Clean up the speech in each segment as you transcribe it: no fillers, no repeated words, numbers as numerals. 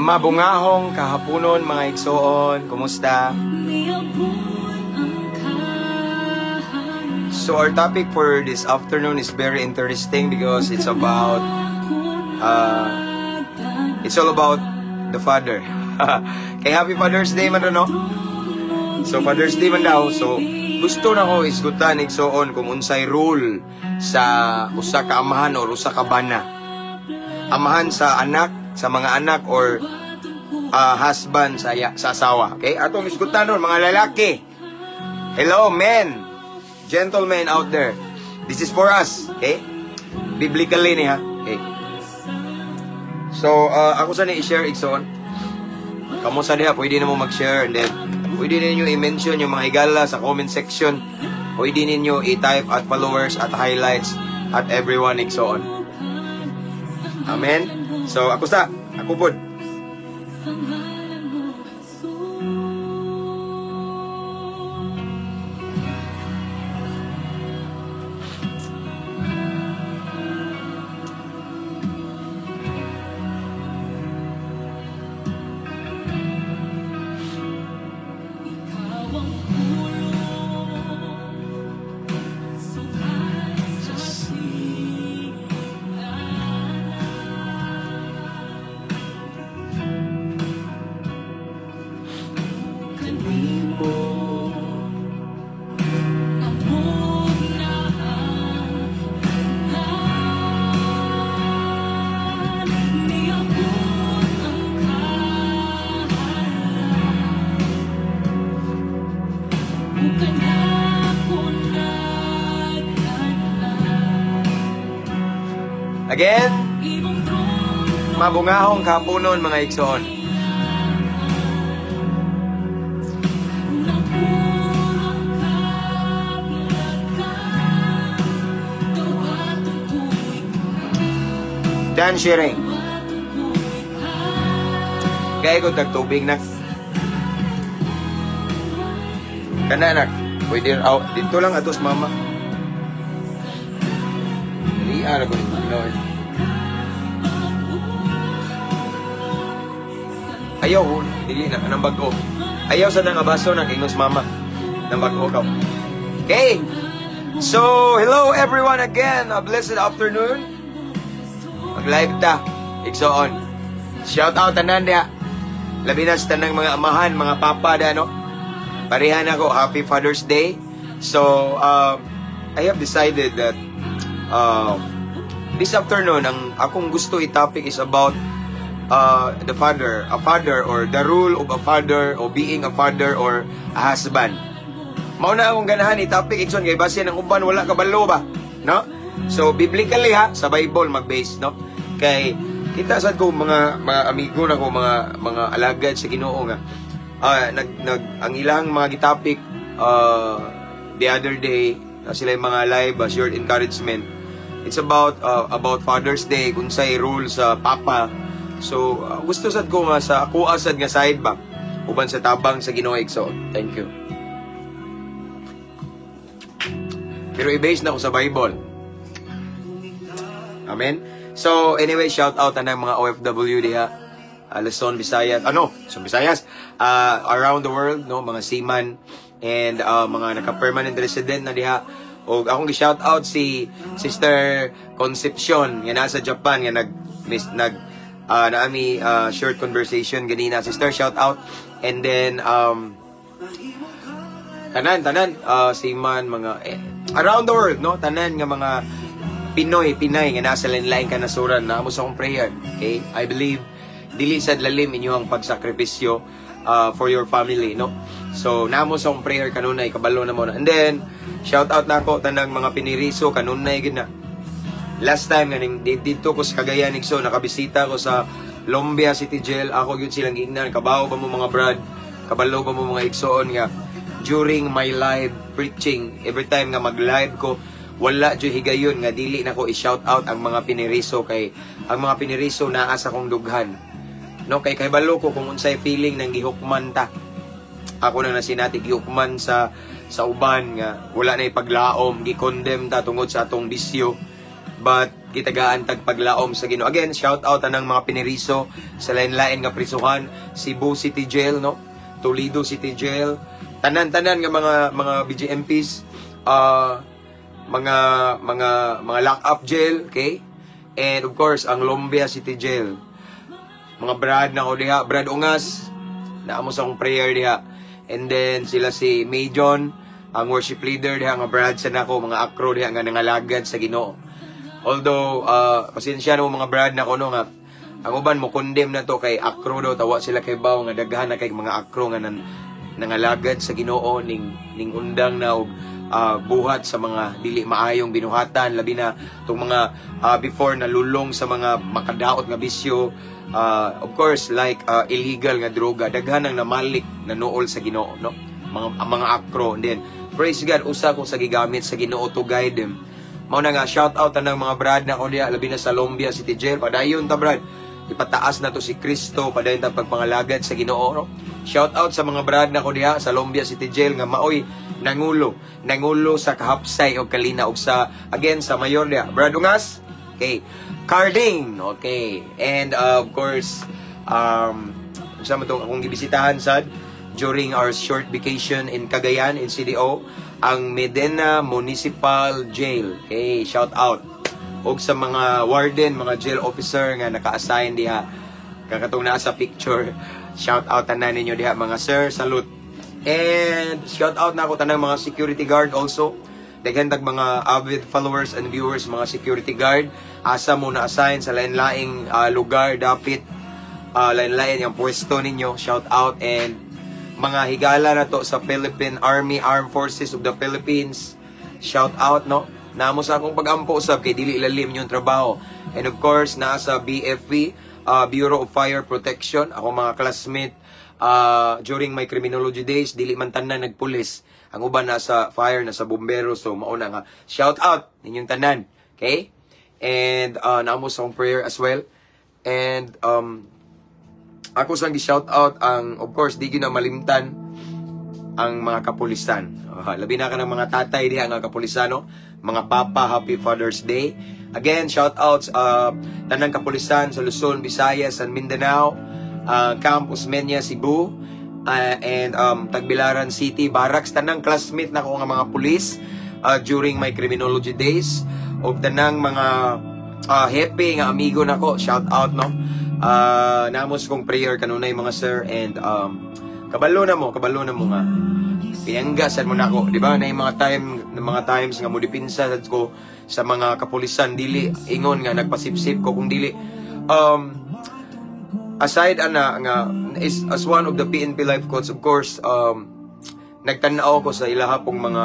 Mabungahong kahaponon mga igsoon, kumusta? So our topic for this afternoon is very interesting because it's about it's all about the father. Kay Happy Father's Day man no? So Father's Day man daw. So gusto na ko isgutan igsoon kung unsay role sa usa ka amahan or usa ka bana. Amahan sa anak, sa mga anak or husband sa asawa. Okay? Atong isgutan nun, mga lalaki. Hello, men. Gentlemen out there. This is for us. Okay? Biblically niya. Okay? So, ako sa i-share, Ikson. Kamu sa diha, pwede na mo mag-share. And then, pwede ninyo i-mention yung mga higala sa comment section. Pwede ninyo i-type at followers at highlights at everyone, Ikson. Amen? So, ako pod. Again, mabungahong kahaponon mga igsoon. Dan sharing. Gaya ko tagtubig nak. Kana nak, pwede out dito lang atos mama. Dali ko Lord. Ayaw, dili na kanang bag-o. Ayaw sa nang abaso ng ingos mama. Nang bag-o ka. Okay. So, hello everyone again. A blessed afternoon. Mag-live ta. Igsoon. Shout out tanan dia. Labi na sa tanang mga amahan, mga papa da no. Parehan ako, Happy Father's Day. So, I have decided that this afternoon, ang akong gusto i-topic is about the father, a father or the role of a father or being a father or a husband. Mauna akong ganahan i-topic ikson kay base ng uban wala kabalo ba, no? So biblically ha, sa Bible mag-base, no? Kay kita sad ko mga amigo na ko, mga alagad sa Ginoo nga ang ilang mga gitopic the other day, sila yung mga live short encouragement. It's about Father's Day, kung sa'y role sa papa. So, gusto sad ko nga sa ako asad nga side ba, uban sa tabang sa Ginoo so thank you. Pero i-base na ko sa Bible. Amen? So, anyway, shout out na ng mga OFW diha. Luzon, Visayas. Visayas. Around the world, no? Mga seaman and mga naka-permanent resident na diha. O akong gi-shout out si Sister Concepcion nga nasa Japan nga naami short conversation ganina. Sister, shout out. And then tanan seaman mga around the world, no, tanan nga mga Pinay nga nasa lain-lain kanasuran na amo sa akong prayer. Okay, I believe dili sad lalim inyo ang pagsakripisyo for your family, no. So namo sa akong prayer kanunay kabalo na mo na. And then shout out na ako tanang mga piniriso kanunay gid na. Last time ganing dito ko sa Cagayan so nakabisita ko sa Lombia City Jail. Ako gyud silang giingnan, kabaw ba mo mga brad, kabalo ba mo mga igsoon nga during my live preaching, every time nga mag-live ko, wala jud higayon nga dili na ko i-shout out ang mga piniriso kay ang mga piniriso naa sa kong dughan. No, kay balo ko kung unsay feeling nang gihukman ta. Ako nang nasinati gihukman sa uban nga wala na ipaglaom, gi-condemn ta tungod sa atong bisyo. But gitagaan tag paglaom sa Ginoo. Again, shout out anang mga piniriso sa lain-lain nga prisuhan, Cebu City Jail, no? Toledo City Jail, tanan-tanan nga mga BGMPs, mga lock-up jail, okay? And of course, ang Lombia City Jail. Mga brad na ko diha, Brad Ungas, naamo sa akong prayer diha. And then sila si Majon, ang worship leader diha, nga brad sa nako, mga akro diha nga nangalagad sa Ginoo. Although, pasensya na mo mga brad na ko, no, nga, ang uban mo condemn na to kay akro daw, tawa sila kay Bao, nga daghan na kay mga akro nga nangalagad sa Ginoo, ning undang na og buhat sa mga dili maayong binuhatan, labi na itong mga before nalulong sa mga makadaot nga bisyo, of course like illegal nga droga, daghan ang namalik na nool sa Ginoo, no? Mga akro. And then praise God, usa ko sa gigamit sa Ginoo to guide them. Mao na nga, shout out ng mga brad na ko diya, labi na sa Lombia City Jail. Padayon ta brad, ipataas na to si Kristo, padayon ta pagpangalagad sa Ginoo, no? Shout out sa mga brad na ko diha sa Lombia City Jail nga maoy nangulo sa kahapsay o kalina og sa again sa mayor diha, Brad Ungas, okay, Carding, okay, and of course sa matong akong gibisitahan sad during our short vacation in Cagayan in CDO, ang Medina Municipal Jail, okay, shout out og sa mga warden, mga jail officer nga naka-assign diha, kakatong naa sa picture. Shout out tanan ninyo diha mga sir, salute. And shout out na ako tanang mga security guard also. Daghan tag mga avid followers and viewers, mga security guard, asa mo na assign sa lain-laing lugar, dapit lain-lain yung pwesto ninyo. Shout out. And mga higala na to sa Philippine Army, Armed Forces of the Philippines, shout out, no? Namo sa akong pag-ampo usab kay dili ilalim yung trabaho. And of course nasa BFP, Bureau of Fire Protection, ako mga classmate during my criminology days, dili man tanan nagpulis, ang uban nasa fire, nasa bombero, so mauna nga shout out ninyong tanan, okay? And namo sa akong prayer as well. And ako sang gi-shout out ang, of course, di gyud na malimtan ang mga kapulisan. Labi na ka ng mga tatay diha nga kapulisano, mga papa, happy Father's Day. Again, shout outs tanang kapulisan sa Luzon, Visayas, and Mindanao, Camp Osmeña, Cebu, and Tagbilaran City, Barracks, tanang classmate na ko nga mga pulis during my criminology days, o tanang mga happy nga amigo nako, shout out, no? Namos kong prayer kanunay mga sir. And kabalo na mo nga pinanggasan mo nako, di ba? Na yung mga times nga mo dipinsa ko sa mga kapulisan, dili ingon nga nagpasipsip ko, kung dili aside nga as one of the PNP life coach, of course, nagtanaw ko sa ilaha pong mga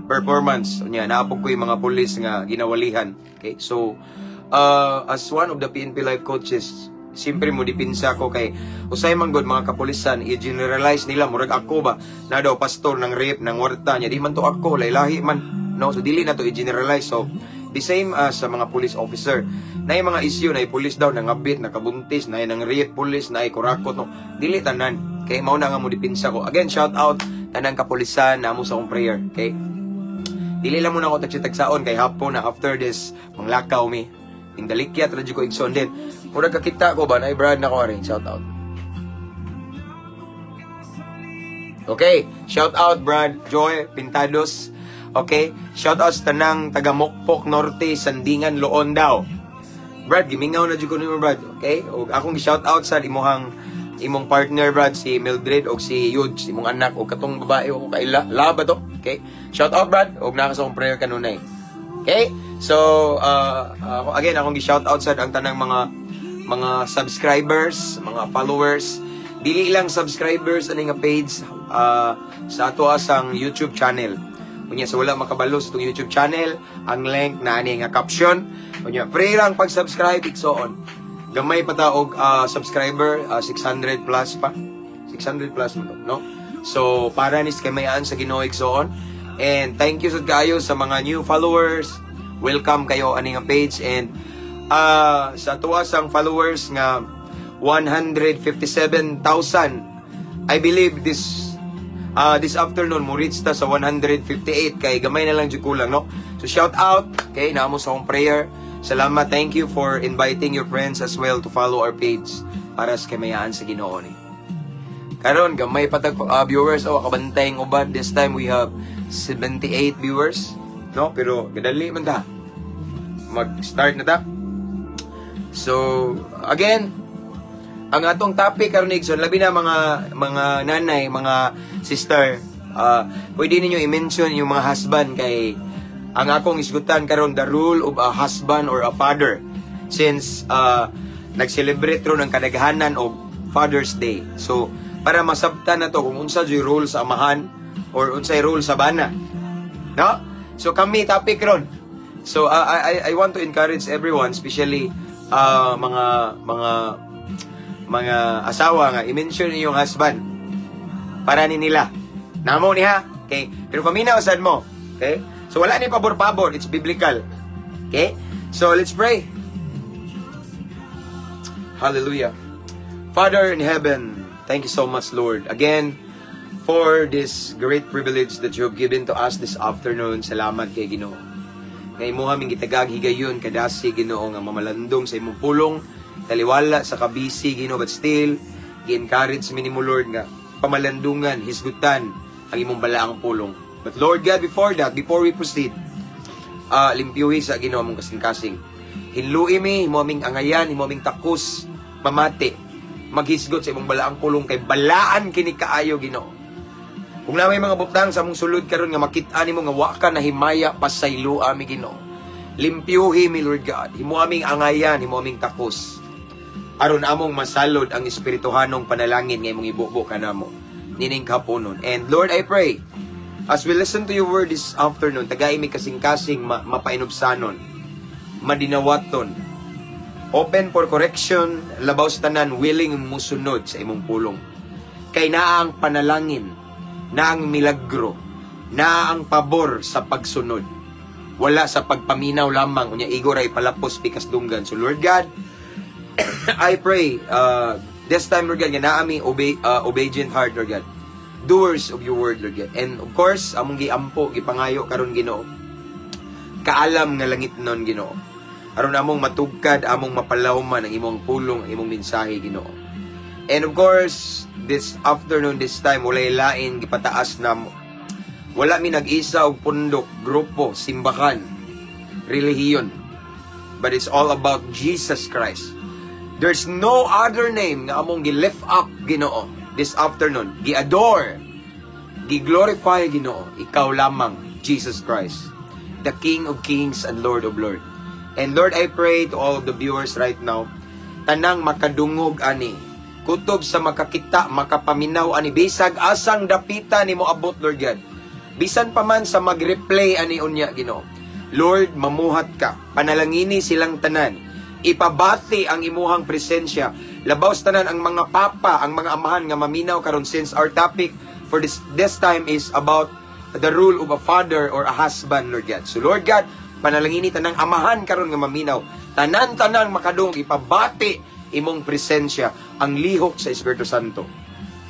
performance niya, naapog ko yung mga pulis nga ginawalihan, okay? So as one of the PNP life coaches, siyempre mo dipinsa ko kay usay man gud mga kapulisan i-generalize nila murag ako ba na daw pastor ng rape ng warta niya, di man to ako, laylahi man, no? So dili na to i-generalize. So the same as sa mga police officer, na yung mga issue na police daw nangabit, nakabuntis, na yung rape police, na kurakot, no? Dili tanan, kay mao na nga mo dipinsa ko. Again, shout out tanang kapulisan, namo sa akong prayer, okay? Dili lang muna ako tagsi-tagsaon kay hapon na after this manglakaw mi ing dalikyat radyo ko igsoon din. Murag kakita ko ba na Brad na ko rin, shout out. Okay, shout out Brad Joy Pintados. Okay, shout out sa tanang taga Mokpok Norte, Sandingan, Loon daw. Brad, gimingaw na jud ko nimo Brad. Okay, og akong shout out sa imong partner Brad, si Mildred og si Yuj, imong anak og katong babae o kaila laba to. Okay, shout out Brad og naka sa akong prayer kanunay. Okay, so again akong gi-shout out sa ang tanang mga subscribers, mga followers, dili lang subscribers ani nga page sa ato asang YouTube channel. Kunya sa wala makabalo sa itong YouTube channel, ang link na ani nga caption. Kunya free lang pag-subscribe igsoon. Gamay pa ta og subscriber 600 plus pa. 600 plus mo, no? So para nis kay mayan sa Ginoo igsoon. And thank you sa kayo sa mga new followers. Welcome kayo ani nga page. And sa tuwasang followers nga 157,000, I believe this afternoon mo reach ta sa 158 kay gamay na lang jud kulang, no? So shout out, okay, namo sa akong prayer Salamat. Thank you for inviting your friends as well to follow our page para sa kamayaan sa Ginoo ni. Karon gamay patag viewers kabantay ng uban. This time we have 78 viewers, no? Pero gadali man ta. Mag-start na ta. So, again, ang atong topic karon Nixon, labi na mga nanay, mga sister, pwede ninyo i-mention yung mga husband kay ang akong isgutan karon the rule of a husband or a father since nag-celebrate ro ng kadaghanan of Father's Day. So, para masabtan na to kung unsa yung role sa amahan or unsay role sa bana. No? So, kami topic ron. So, I want to encourage everyone, especially mga asawa nga, i-mention yung husband para ni nila. Namo niya, okay? Pero paminaw sad mo, okay? So wala ni pabor-pabor, it's biblical. Okay? So let's pray. Hallelujah. Father in heaven, thank you so much, Lord. Again, for this great privilege that you have given to us this afternoon. Salamat kay Ginoo. Ngay mo haming gitagag higayon kadasi Ginoo nga mamalandong sa imong pulong. Taliwala sa kabisi, Ginoo, but still, gi-encourage minimo, Lord, nga pamalandungan, hisgutan, ang imong balaang pulong. But Lord God, before we proceed, limpyuhi sa Ginoo mong kasing-kasing. Hinlui mi, himo aming angayan, himo aming takus, mamati, maghisgot sa imong balaang pulong, kay balaan kini kaayo, Ginoo. Kung na may mga butang sa mong sulod karon nga makit-an nimo nga wa ka na himaya pasaylo ami, Ginoo. Limpyuhi mi, Lord God, himo aming angayan, himo aming takus. Aron among masalod ang espirituhanong panalangin nga imong ibubo kanamo nining kapunon. And Lord, I pray as we listen to your word this afternoon, tagay mi kasing-kasing mapainubsanon, madinawaton, open for correction, labaw sa tanan, willing musunod sa imong pulong. Kay naa ang panalangin, naa ang milagro, naa ang pabor sa pagsunod. Wala sa pagpaminaw lamang, unya igor ay palapos pikas dunggan. So Lord God, I pray, this time, Lord God, nga naami obedient heart, Lord God. Doers of your word, Lord God. And of course, among giampo, gipangayo karon Ginoo. Kaalam nga langit nun, Ginoo. Aron among matugkad, among mapalawman ang imong pulong, ang imong mensahe, Ginoo. And of course, this afternoon, this time, walay lain, gipataas na mo. Wala mi nag-isa og pundok, grupo, simbahan, relihiyon. But it's all about Jesus Christ. There's no other name nga among gi-lift up, Ginoo, this afternoon. Gi-adore, gi-glorify, Ginoo. Ikaw lamang, Jesus Christ, the King of Kings and Lord of Lords. And Lord, I pray to all of the viewers right now, tanang makadungog ani, kutob sa makakita, makapaminaw ani, bisag asang dapita ni mo abot, Lord God. Bisan pa man sa mag-replay ani unya, Ginoo. Lord, mamuhat ka, panalangini silang tanan, ipabati ang imuhang presensya, labaw sa tanan ang mga papa, ang mga amahan nga maminaw karon, since our topic for this time is about the rule of a father or a husband, Lord God. So Lord God, panalangini tanang amahan karon nga maminaw, tanan-tanan makadung, ipabati imong presensya, ang lihok sa Espiritu Santo.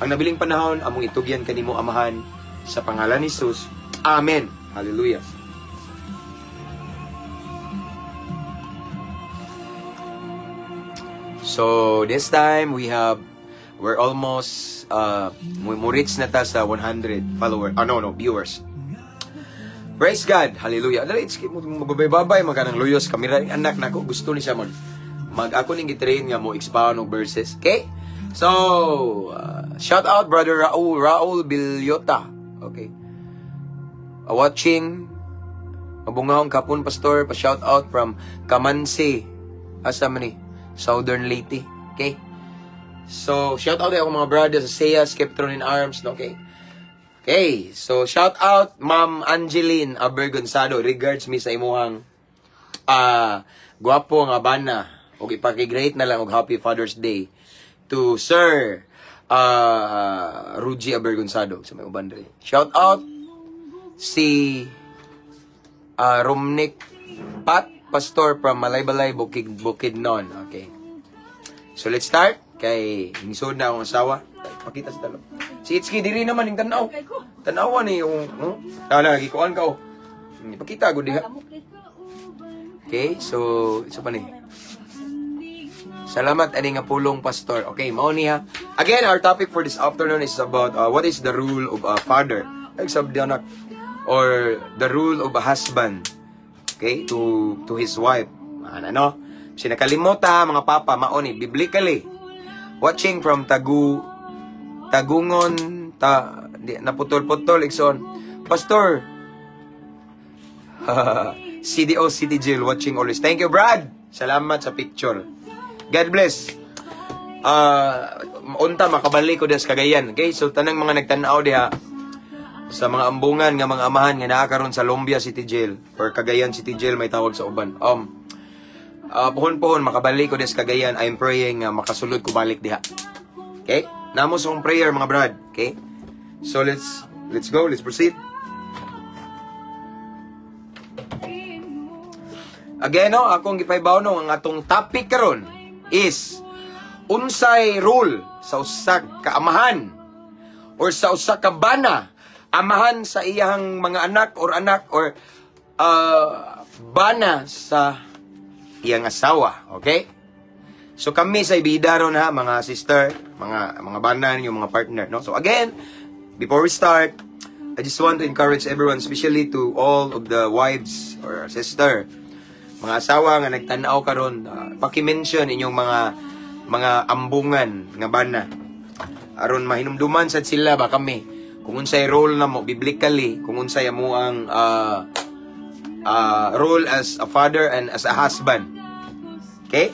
Ang nabiling panahon, among itugyan kanimo amahan, sa pangalan ni Jesus. Amen. Hallelujah. So, this time, we're almost, reach na ta sa 100 followers, viewers. Praise God, hallelujah. Dali, magbabay-babay, magkanang luyos, kamera, anak na ko, gusto ni siya ako ning gitrain nga mo, expound ng verses, okay? So, shout out, Brother Raul Bilyota, okay? Watching, mabungahong kapon, Pastor, pa-shout out from Kamansi, asa man ni? Southern Leyte. Okay? So, shout out ako mga brothers sa Saya, Skeptron in Arms. Okay? Okay. So, shout out Ma'am Angeline Abergonzado. Regards me sa imuhang guwapo nga bana. Okay, paki-great na lang og Happy Father's Day to Sir Ruji Abergonzado sa may uban diri. Shout out si Romnick Pat Pastor from Malaybalay, Bukidnon. Okay. So, let's start. Kay, hinisod na akong asawa. Pakita sa talo. Si Itski, diri naman yung tanaw. Tanawan eh yung, lagi kuhan ka, oh. Pakita, good diha. Okay, so isa pa ni. Salamat ani nga pulong pastor. Okay, mao niya. Again, our topic for this afternoon is about what is the rule of a father, anak, or the rule of a husband. Okay, to his wife. Ano? Sinakalimota mga papa mao ni biblically. Watching from Tagungon naputol-putol igsoon. Pastor. CDO City Jail watching always. Thank you, Brad. Salamat sa picture. God bless. Unta makabalik ko sa Cagayan. Okay? So tanang mga nagtanaw diha sa mga ambungan nga mga amahan nga naa karon sa Lumbia City Jail or Cagayan City Jail may tawag sa uban. Pohon-pohon makabalik ko sa Cagayan. I'm praying makasulod ko balik diha. Okay? Namo sa prayer mga brad. Okay? So let's go. Let's proceed. Again, no, akong gipaybaw no, ang atong topic karon is unsay rule sa usa ka amahan or sa usa ka bana, amahan sa iyang mga anak or bana sa iyang asawa, okay? So kami sa ibida ron ha, mga sister, mga bana ninyo, mga partner, no? So again, before we start, I just want to encourage everyone, especially to all of the wives or sister, mga asawa nga nagtanaw karon, paki-mention inyong mga ambungan nga bana. Aron mahinumduman sad sila ba kami kung unsay role na mo biblically, kung unsay mo ang role as a father and as a husband. Okay?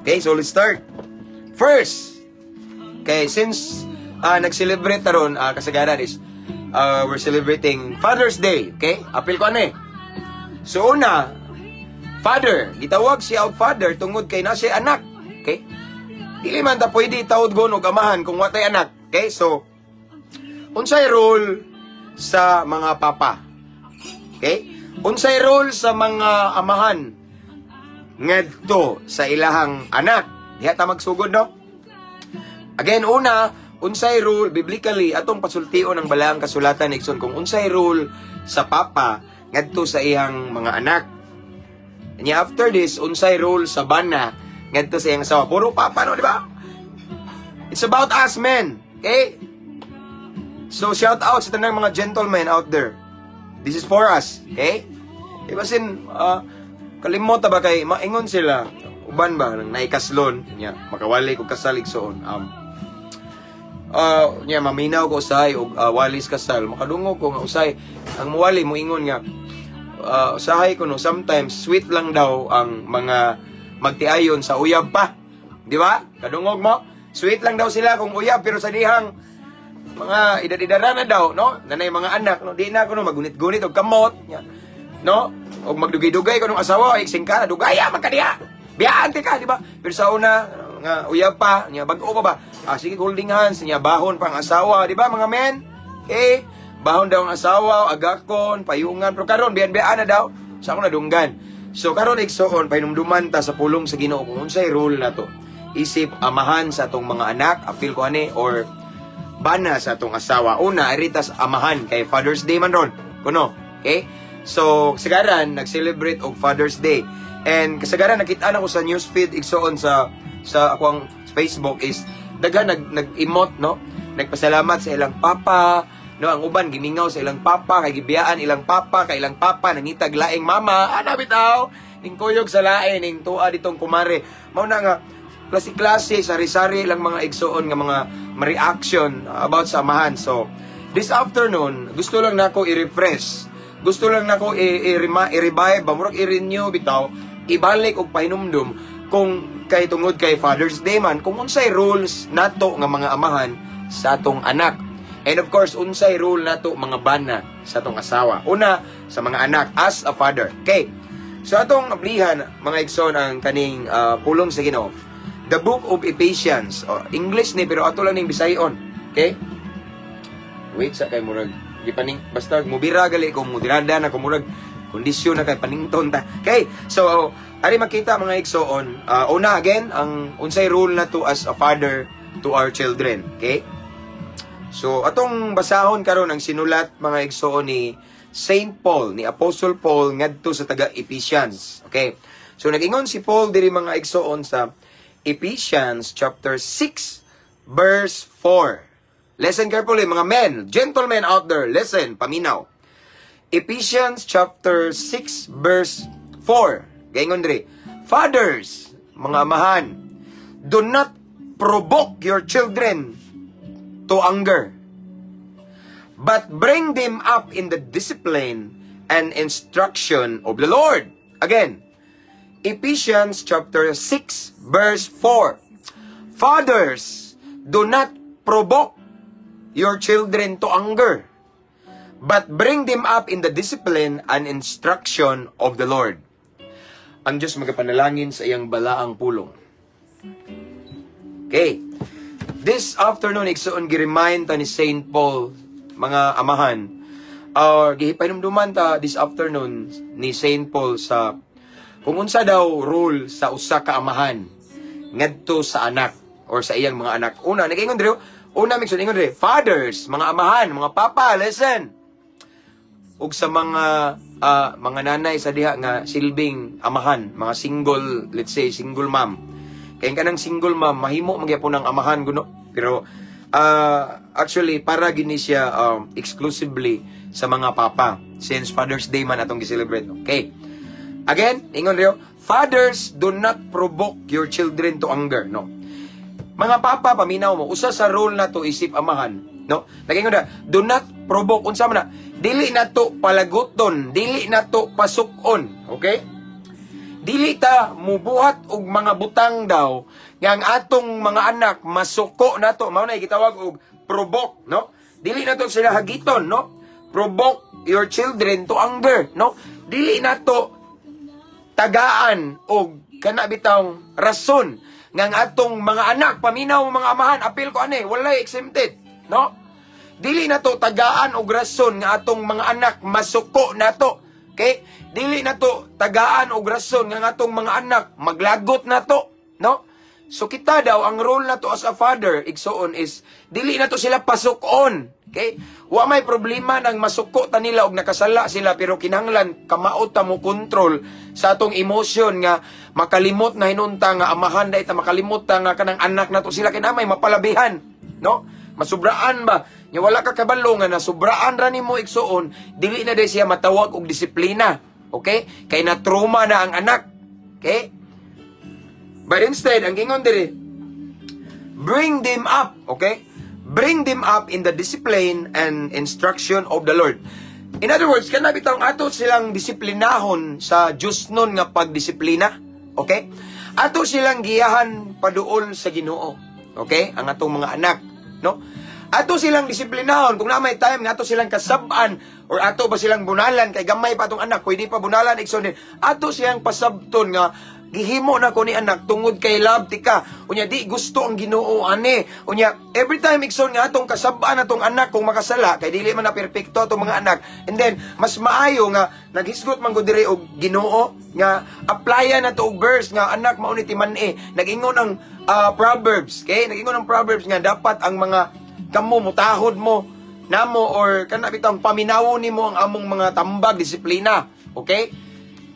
Okay, so let's start. First, okay, since nag-celebrate taron kasagaran is we're celebrating Father's Day, okay? Apil ko ano eh. So una, father, gitawag siya og father tungod kay na siya anak, okay? Dili man ta pwede tawod gon og amahan kung watay anak, okay? So unsay role sa mga papa? Okay? Unsay role sa mga amahan ngadto sa ilahang anak? Diha ta magsugod no? Again, una, unsay rule biblically atong pasultion ang balaang kasulatan Nixon kung unsay rule sa papa ngadto sa iyang mga anak. And after this, unsay rule sa bana ngadto sa iyang asawa. Puro papa no, di ba? It's about us men, okay? So shout out sa tanang mga gentlemen out there. This is for us, okay? Diba sin kalimot ba kay maingon sila uban ba nang naikaslon nya makawali ko kasalig soon. Maminaw ko usahay og walis kasal makadungog ko nga usay ang muwali mo ingon nga usahay ko no sometimes sweet lang daw ang mga magtiayon sa uyab pa, di ba? Kadungog mo sweet lang daw sila kung uyab pero sa dihang mga edad-edara na daw no nanay mga anak no di na ko no magunit-gunit og kamot no og magdugay-dugay ko nung asawa iksing ka dugaya man ka diha biyaan ka di ba pero sa una nga uyab pa nya bag-o pa ba sige holding hands nya bahon pa ang asawa di ba mga men okay bahon daw ang asawa agakon payungan pero karon biyan-biyan na daw sa ako nadunggan so karon igsoon pahinumduman ta sa pulong sa Ginoo kung unsay role nato isip amahan sa atong mga anak apil ko ani or bana sa atong asawa una aritas amahan kay Father's Day man ron kuno okay so kasagaran nag-celebrate og Father's Day and kasagaran nakita na ko sa newsfeed igsoon sa akong Facebook is daghan nag-emote no nagpasalamat sa ilang papa no ang uban gimingaw sa ilang papa kay gibiyaan ilang papa kay ilang papa nangitag laing mama ana bitaw ning kuyog sa lain ning tuwa ditong kumare mao na nga klase-klase sari-sari lang mga igsoon nga mga reaction about sa amahan so this afternoon gusto lang nako i-refresh gusto lang nako i-revive murag i-renew bitaw ibalik og pahinumdum kung kay tungod kay Father's Day man kung unsay rules nato nga mga amahan sa atong anak and of course unsay rule nato mga bana sa atong asawa una sa mga anak as a father okay so atong ablihan mga igsoon ang kaning pulong sa Ginoo the book of Ephesians English ni pero ato lang ning Bisayon okay wait sa kay murag gipaning basta mubira gali kung mudirada na kung murag kondisyon na kay panington ta okay so ari makita mga igsoon una again ang unsay role na to as a father to our children okay so atong basahon karon ang sinulat mga igsoon Saint Paul, ni Apostle Paul, ngadto sa taga-Ephesians. Okay? So, nag-ingon si Paul diri mga igsoon sa Ephesians chapter 6, verse 4. Listen carefully, mga men, gentlemen out there, listen, paminaw. Ephesians chapter 6, verse 4. Gaingon diri, fathers, mga amahan, do not provoke your children to anger, but bring them up in the discipline and instruction of the Lord. Again, Ephesians chapter 6, verse 4. Fathers, do not provoke your children to anger, but bring them up in the discipline and instruction of the Lord. Ang Diyos magapanalangin sa iyang balaang pulong. Okay. This afternoon, igsoon gi-remind ta ni Saint Paul, mga amahan, gihipainumduman ta this afternoon ni Saint Paul sa kung unsa daw role sa usa ka amahan ngadto sa anak or sa iyang mga anak. Una, nag-ingon diri, ingon diri, fathers, mga amahan, mga papa, listen. Ug sa mga nanay sa diha nga silbing amahan, mga single, let's say single mom. Kaya kanang single mom mahimo magyapon ng amahan guno. Pero actually para gini siya exclusively sa mga papa since Father's Day man atong gi-celebrate. Okay. Again, ingon riyo, fathers, do not provoke your children to anger, no? Mga papa, paminaw mo, usa sa role na to isip amahan, no? Nagingon na, do not provoke, unsa man na, dili na to palaguton, dili na to pasukon, okay? Dili ta mubuhat og mga butang daw, nga ang atong mga anak masuko na to, mao na gitawag og provoke, no? Dili na to sila hagiton, no? Provoke your children to anger, no? Dili na to tagaan o kana bitang rason ng atong mga anak, paminaw mga amahan, apil ko ane, walay exempted, no? Dili na to tagaan og rason nga atong mga anak masuko na to, okay? Dili na to tagaan og rason nga atong mga anak maglagot na to, no? So kita daw, ang role na to as a father, igsoon is, dili na to sila pasukon, okay? Wa may problema nang masuko ta nila og nakasala sila, pero kinahanglan kamaot ta mo control sa atong emosyon nga makalimot na hinunta nga amahan dahil ta makalimot ta nga kanang anak na to sila kinamay mapalabihan, no? Masubraan ba? Nya wala ka kabalo nga nasubraan ra nimo igsoon, dili na day siya matawag og disiplina, okay? Kay na trauma na ang anak, okay? But instead, ang gingon diri, bring them up, okay? Bring them up in the discipline and instruction of the Lord. In other words, kana bitang ato silang disiplinahon sa Diyos nun nga pagdisiplina, okay? Ato silang giyahan paduol sa Ginoo, okay? Ang atong mga anak, no? Ato silang disiplinahon kung na may time nga ato silang kasab-an or ato ba silang bunalan kay gamay pa atong anak, pwede pa bunalan igsoon din. Ato silang pasabton nga gihimo na ko ni anak tungod kay love tika. Unya di gusto ang Ginoo ani. Unya every time igsoon nga atong kasab-an atong anak kung makasala kay dili man na perpekto atong mga anak. And then mas maayo nga naghisgot man gud diri og Ginoo nga applyan na to og verse nga anak mao ni timan-e. Nag-ingon ang Proverbs, okay? Nag-ingon ang Proverbs nga dapat ang mga kamo mutahod mo namo or kana bitang paminawo nimo ang among mga tambag disiplina, okay?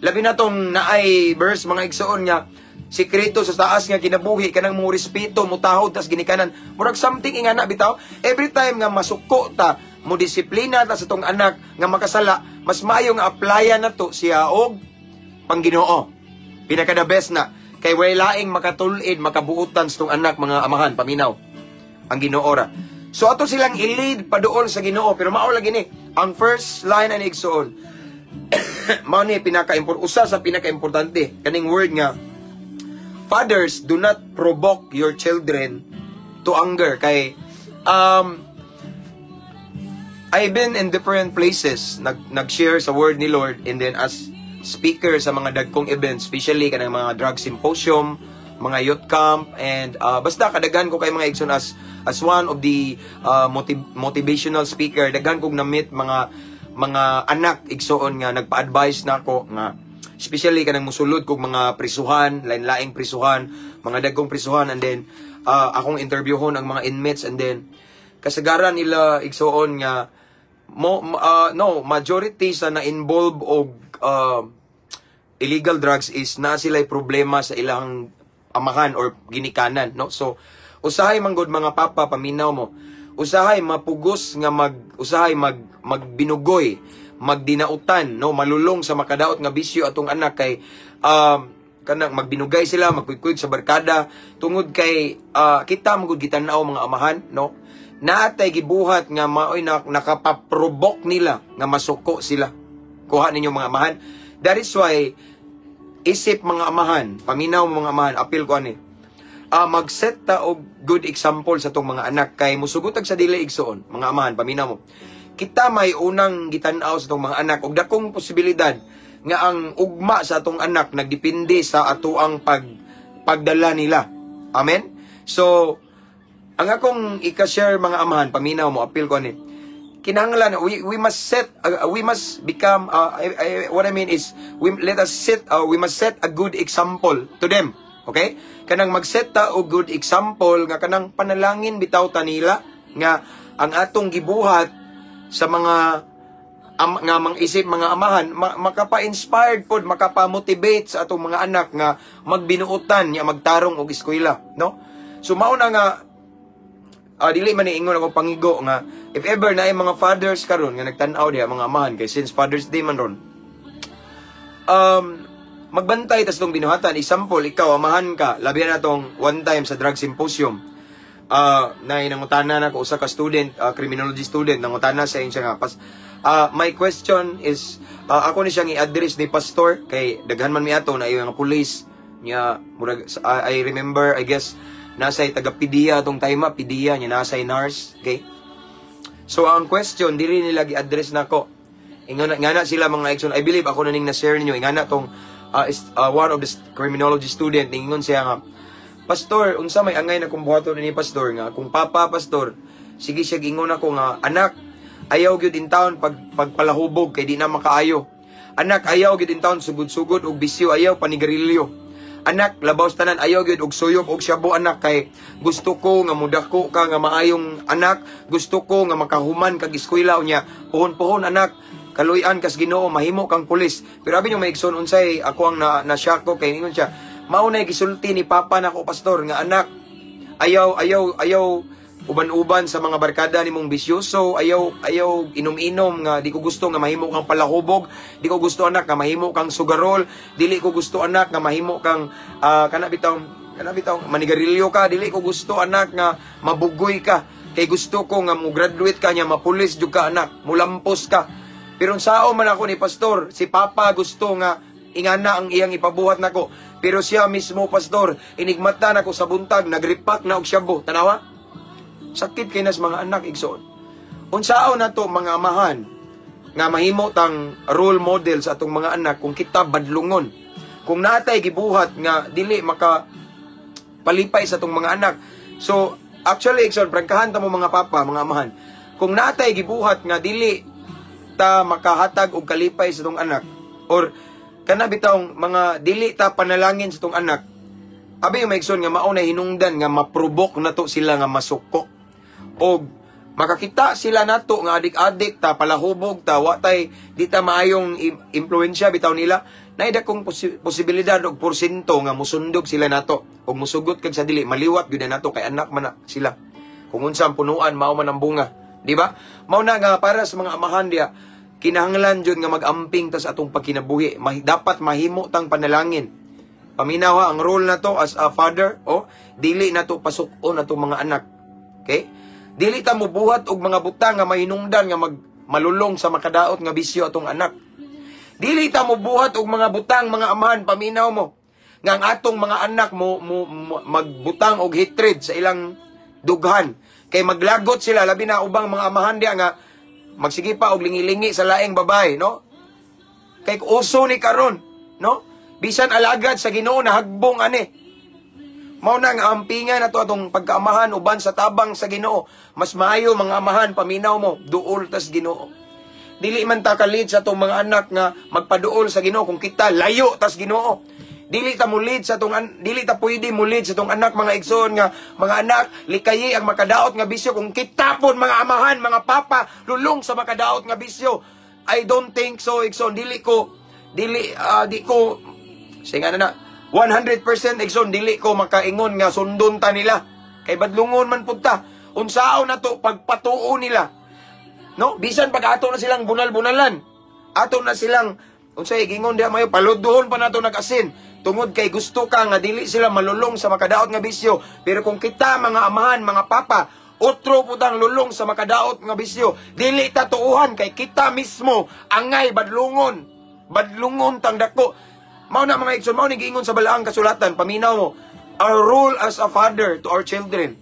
Labi na tong naay verse mga igsoon nga sikreto sa taas nga kinabuhi kanang mo respeto mo tahod tas ginikanan murag something ingana bitaw every time nga masuko ta mo disiplina ta sa tong anak nga makasala mas maayo nga applyan nato siya og pangginoo pinaka the best na kay way laing makatulid makabuutan sa tong anak mga amahan paminaw ang Ginoo ra. So ato silang i-lead paduol sa Ginoo pero mao lagi ni ang first line ani igsoon mao ni usa sa pinaka-importante kaning word nga fathers, do not provoke your children to anger kay I've been in different places nag-share sa word ni Lord and then as speaker sa mga dagkong events especially kanang mga drug symposium, mga youth camp and basta kadagan ko kay mga igsoon as one of the motivational speaker daghan kog na-meet mga anak igsoon nga nagpa-advise na ako nga especially kanang musulod kog mga prisuhan, lain-laing prisuhan, mga dagkong prisuhan and then akong interviewhon ang mga inmates and then kasagaran nila igsoon nga no, majority sa na-involve og illegal drugs is na sila'y problema sa ilang amahan or ginikanan, no? So usahay man gud mga papa, paminaw mo, usahay mapugos nga magbinugoy, magdinautan, no, malulong sa makadaot nga bisyo atong anak kay kanang magbinugay sila, magkuykuyog sa barkada tungod kay kita magud gitanaw mga amahan, no, naatay gibuhat nga maoy nakapaprobok nila nga masuko sila. Kuha ninyo mga amahan. That is why isip mga amahan, paminaw mga amahan, appeal ko ani, mag-set ta og good example sa tong mga anak kay musugutag sa dili igsoon. Mga amahan, paminaw mo, kita may unang gitanaw sa tong mga anak og dakong posibilidad nga ang ugma sa atong anak nagdepende sa atoang pagdala nila. Amen? So ang akong i-share mga amahan, paminaw mo, appeal ko ni, kinahanglan we must become what I mean is we must set a good example to them. Okay? Kanang mag-set ta og good example nga kanang panalangin bitaw ta nila nga ang atong gibuhat sa mga nga mang-isip mga amahan makapa-inspired pod, makapa-motivate sa atong mga anak nga magbinuotan nya magtarong og eskwela, no? So mao na nga dili man niingon ako pangigo nga if ever na ay mga fathers karon nga nagtan-aw diha mga amahan kay since Father's Day man ron, magbantay tas tong binuhatan. Example, ikaw amahan ka, labi na tong one time sa drug symposium, na nangutana na ko usa ka student, criminology student, nangutana sa siya nga my question is ako ni siyang i-address ni pastor kay daghan man mi ato na yung nga police niya murag, I remember, I guess nasay taga PDEA atong time, PDEA niya nasay nurse. Okay, so ang question dili nila gi-address nako, ingana ngana sila mga action. I believe ako na ning na-share ninyo ingana tong one of the criminology student ningon siya nga, pastor, unsa may angay na kumbuhaton ni pastor nga kung papa pastor, sige siya gingon ako nga, anak, ayaw gyud in town pagpalahubog kay di na makaayo. Anak, ayaw gyud in town sugod-sugod og bisyo, ayaw panigarilyo. Anak, labaw tanan, ayaw gyud og suyop og shabu. Anak, kay gusto ko nga mudako ka nga maayong anak, gusto ko nga makahuman kag eskwela unya. Puhon-puhon anak, kaluyan kas Ginoo, mahimo kang pulis. Pero abi nyo maigsoon unsay ako ang na-shock ko kay ingon siya, mao nay gisulti ni papa nako pastor nga anak, ayaw uban-uban sa mga barkada nimong bisyoso, ayaw inom-inom nga di ko gusto nga mahimo kang palahubog, di ko gusto anak nga mahimo kang sugarol, dili ko gusto anak nga mahimo kang kana bitaw manigarilyo ka, dili ko gusto anak nga mabugoy ka, kay gusto ko nga mo graduate ka nya mapulis jud ka anak, mulampos ka. Pero sao man ako ni pastor, si papa gusto nga ingana ang iyang ipabuhat nako, pero siya mismo pastor inigmatan nako sa buntag, nagripak na og shabu. Tanawa, sakit kay nas mga anak igsoon. Unsao na to mga amahan nga mahimo tang role model sa atong mga anak kung kita badlungon, kung natay gibuhat nga dili maka palipay sa atong mga anak. So actually igsoon, prangkahan ta mo mga papa, mga amahan, kung natay gibuhat nga dili ta makahatag og kalipay sa atong anak or kana bitawng mga dili ta panalangin sa atong anak, abi yung maigsoon nga mao na hinungdan nga maprobok nato sila nga masuko og makakita sila nato nga adik-adik ta, palahubog ta, watay di ta maayong impluwensya bitaw nila, nay dakong posibilidad og porsyento nga musundog sila nato og musugot kag sa dili maliwat gyud nato kay anak man na sila. Kung unsa ang punuan mao man ang bunga, di ba? Mao na nga para sa mga amahan dia, kinahanglan jud nga mag-amping ta sa atong pagkinabuhi. Dapat mahimo tang panalangin. Paminawa ang role nato as a father, dili nato pasukon atong mga anak. Okay? Dili ta mo buhat og mga butang nga mahinungdan nga malulong sa makadaot nga bisyo atong anak. Dili ta mo buhat og mga butang mga amahan, paminaw mo nga ang atong mga anak mo magbutang og hatred sa ilang dughan kay maglagot sila, labi na ubang mga amahan diya nga magsige pa og lingi-lingi sa laing babae, no? Kay uso ni karon, no? Bisan alagad sa Ginoo nahagbong ani. Mao na nga ampingan nato atong pagkaamahan uban sa tabang sa Ginoo. Mas maayo mga amahan, paminaw mo, duol tas Ginoo. Dili man ta kalid sa atong mga anak nga magpaduol sa Ginoo kung kita layo tas Ginoo. Dili ta mulid sa tong dili ta pwede mulid sa tong anak mga igsoon nga mga anak likayi ang makadaot nga bisyo kung kita pon mga amahan, mga papa lulong sa makadaot nga bisyo. I don't think so igsoon. Di ko singa na 100% igsoon dili ko makaingon nga sundon ta nila. Kay badlungon man pud ta. Unsaon na to pagpatuo nila. No, bisan pag ato na silang bunal-bunalan. Ato na silang unsay gingon diha mayo paluduhon pa nato nag-asin. Tungod kay gusto ka nga dili sila malulong sa makadaot nga bisyo. Pero kung kita mga amahan, mga papa, otro putang lulong sa makadaot nga bisyo, dili tatuuhan kay kita mismo angay badlungon. Badlungon tang dako. Mao na mga igsoon, mao ni giingon sa balaang kasulatan, paminaw mo, our role as a father to our children.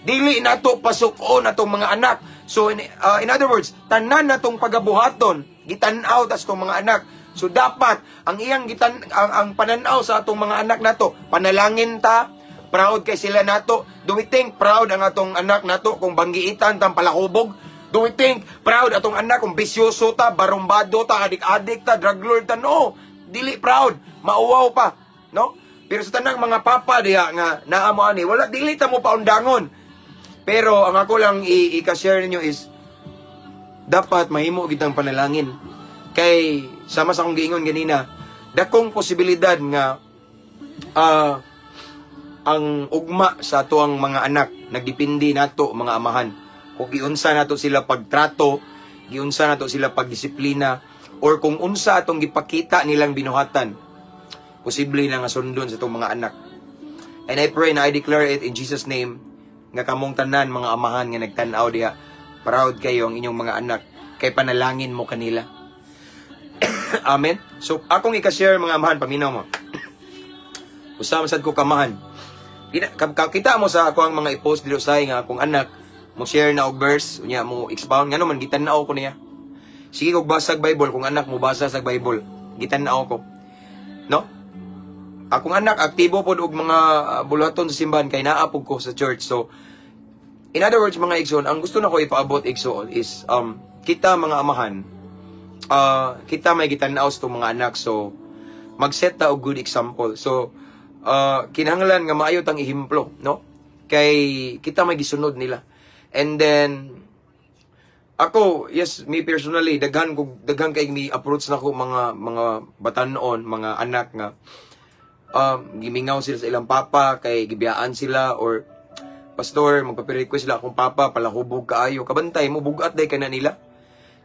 Dili nato pasukon atong mga anak. So in other words, tanan natong pagabuhaton, gitan-aw tas tong mga anak. So dapat ang iyang ang pananaw sa atong mga anak nato, panalangin ta, proud kay sila nato. Do we think proud ang atong anak nato kung banggiitan tang palakubog? Do we think proud atong anak kung bisyoso ta, barumbado ta, adik-adik ta, drug lord ta? No, dili proud, mauwaw pa, no? Pero sa tanang mga papa diha nga naamo ani, wala dili ta mo paundangon. Pero ang ako lang i-share ninyo is dapat mahimo kitang panalangin. Kay sama sa akong giingon ganina, dakong posibilidad nga ang ugma sa ato ang mga anak nagdepende nato mga amahan. Kung giunsa nato sila pagtrato, giunsa nato sila pagdisiplina, or kung unsa atong gipakita nilang binuhatan, posible na nga sundon sa atong mga anak. And I pray na I declare it in Jesus' name, nga kamong tanan mga amahan nga nagtan-aw diha, proud kayo ang inyong mga anak, kay panalangin mo kanila. Amen. So akong i-share mga amahan, paminaw mo. Usama sad ko kamahan. Kita mo sa ako ang mga i-post dito sa nga akong anak mo share na og verse, unya mo expound ngano man gitan-aw ko niya. Sige kog basa sa Bible kung anak mo basa sa Bible, gitan-aw ko. No? Akong anak aktibo pod og mga bulaton sa simbahan kay naa pud ko sa church. So in other words mga igsoon, ang gusto nako ipaabot igsoon is kita mga amahan, kita may gitan-aw sa mga anak, so mag-set ta og good example. So kinahanglan nga maayo tang ihimplo, no? Kay kita may gisunod nila. And then ako, yes, me personally daghan kay mi approach nako mga batanon, mga anak nga gimingaw sila sa ilang papa kay gibiyaan sila, or pastor magpa-request sila akong papa palahubog kaayo, kabantay mo bugat day kana nila.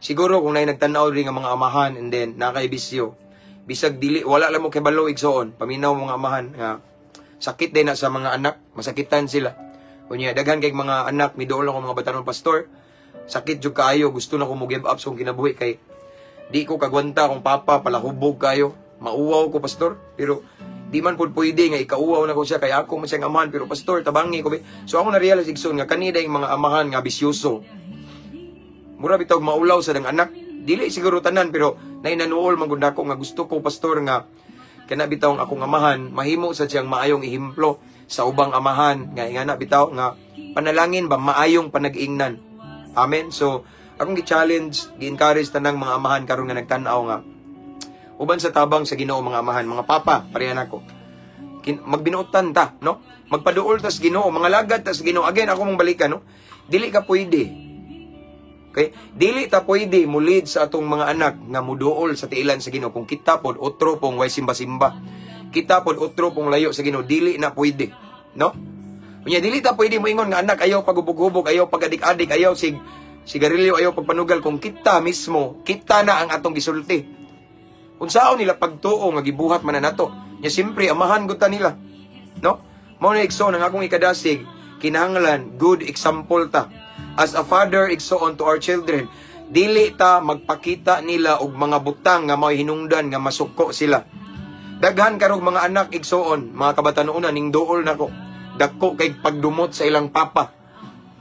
Siguro kung nay nagtan-aw rin nga mga amahan and then nakaibisyo, bisag dili wala lang mo kay balo igsoon, paminaw mga amahan nga sakit din na sa mga anak, masakitan sila. Kunya daghan kay mga anak miduol ako mga batanon pastor, sakit jud kaayo, gusto na ko mo give up sa kinabuhi kay di ko kagwanta kung papa palahubog kayo, mauwaw ko pastor, pero di man pud pwede nga ikauwaw na ko siya kay ako man siyang amahan, pero pastor tabangi ko. So ako na realize igsoon nga kanida yung mga amahan nga bisyoso, mura bitaw maulaw sa dang anak, dili siguro tanan pero nainanuol man gud ako nga gusto ko pastor nga kana bitaw ang akong amahan mahimo sa siyang maayong ihimplo sa ubang amahan nga ingana bitaw nga panalangin ba maayong panag-ingnan. Amen. So akong gi-challenge, gi-encourage tanang mga amahan karon nga nagtan-aw nga uban sa tabang sa Ginoo mga amahan, mga papa, parehan ako. Magbinuotan ta, no? Magpaduol tas Ginoo, mga lagad tas Ginoo. Again, ako mong balikan, no? Dili ka pwede. Okay? Dili ta pwede mulid sa atong mga anak nga muduol sa tiilan sa Ginoo kung kita pod otro pong way simba-simba. Kita pod otro pong layo sa Ginoo, dili na pwede, no? Unya dili ta pwede mo ingon nga anak ayaw pagubog-hubog, ayaw pagadik-adik, ayaw sigarilyo, ayaw pagpanugal kung kita mismo, kita na ang atong gisulti. Unsaon nila pagtuo nga gibuhat man na nato. Nya simpre amahan gud ta nila. No? Mao na igsoon ang akong ikadasig, kinahanglan good example ta. As a father igsoon to our children, dili ta magpakita nila og mga butang nga mao'y hinungdan nga masuko sila. Daghan karog mga anak igsoon, mga kabatanunan ning duol nako. Dako kay pagdumot sa ilang papa.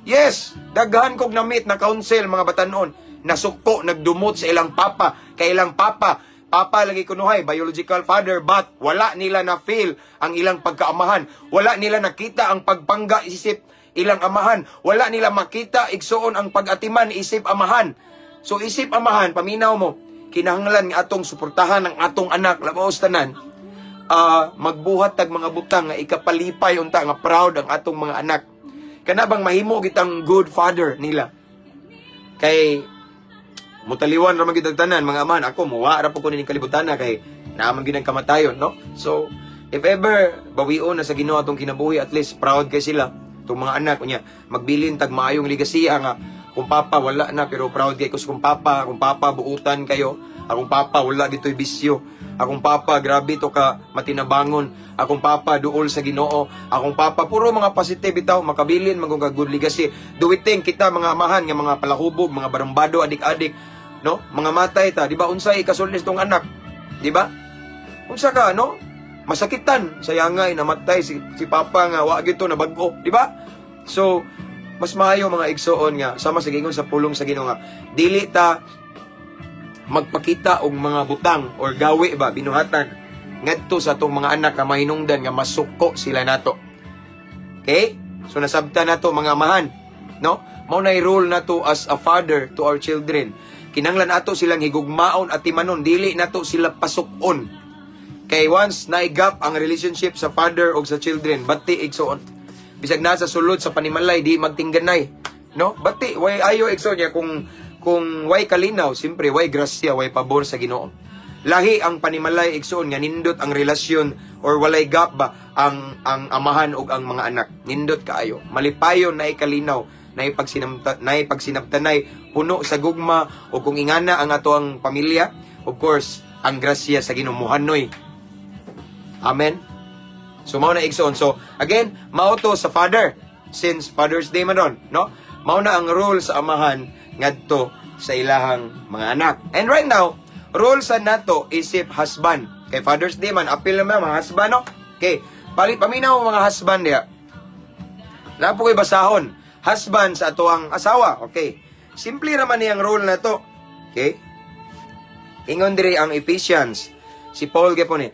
Yes, daghan kog namit na counsel mga batanon, nasuko nagdumot sa ilang papa, kay ilang papa lagi kunuhay, biological father, but wala nila na-feel ang ilang pagkaamahan. Wala nila nakita ang pagpangga isip ilang amahan. Wala nila makita igsoon ang pag-atiman isip amahan. So isip amahan, paminaw mo, kinahanglan nga atong suportahan ang atong anak, labaos tanan. magbuhat tag mga butang nga ikapalipay unta nga proud ang atong mga anak. Kana bang mahimo gitang good father nila? Kay mutaliwan ra man gid tanan mga aman, ako muwa ra po ko ning kalibutan na kay naaman gid ang kamatayon, no? So if ever bawion na sa Ginoo atong kinabuhi, at least proud kay sila tong mga anak niya, magbilin tag maayong ligasiya nga kung papa wala na pero proud kay ko sa kung papa buutan kayo, akong papa wala gitoy bisyo, akong papa grabe to ka matinabangon, akong papa duol sa Ginoo, akong papa puro mga positive bitaw, makabilin magong good legacy. Duwiting kita mga amahan nga mga palahubog, mga barambado, adik-adik, no? Mga matay ta, di ba unsay ikasulnis tong anak? Di ba? Unsa ka, no? Masakitan, sayangay namatay si papa nga wa gyud to nabag-o, di ba? So mas maayo mga igsoon nga sama sa gingon sa pulong sa Ginoo nga dili ta magpakita og mga butang or gawi ba binuhatan ngadto sa atong mga anak nga mahinungdan nga masuko sila nato. Okay? So nasabtan nato mga amahan, no? Mao nay role nato as a father to our children. Kinanglan ato silang higugmaon at timanon, dili nato sila pasukon. Kay once naigap ang relationship sa father o sa children, bati igsoon. Bisag nasa sulod sa panimalay, di magtingganay. No? Bati, way ayo igsoon niya kung way kalinaw, simpre, way grasya, way pabor sa Ginoo. Lahi ang panimalay igsoon nga nindot ang relasyon or walay gap ba ang amahan o ang mga anak. Nindot kaayo. Malipayon na ikalinaw, na ipagsinabtanay, puno sa gugma o kung ingana ang ato ang pamilya, of course, ang grasya sa Ginoo muhanoy. Amen. So mao na igsoon. So again, mao to sa father since Father's Day man ron, no? Mao na ang role sa amahan ngadto sa ilahang mga anak. And right now, role sa nato isip husband. Kay Father's Day man apil na mga husband, no? Okay, paminaw mga husband diha. Napo koy basahon. Husband sa ato ang asawa. Okay. Simple raman niyang role na to. Okay? Ingon diri ang Ephesians. Si Paul gapon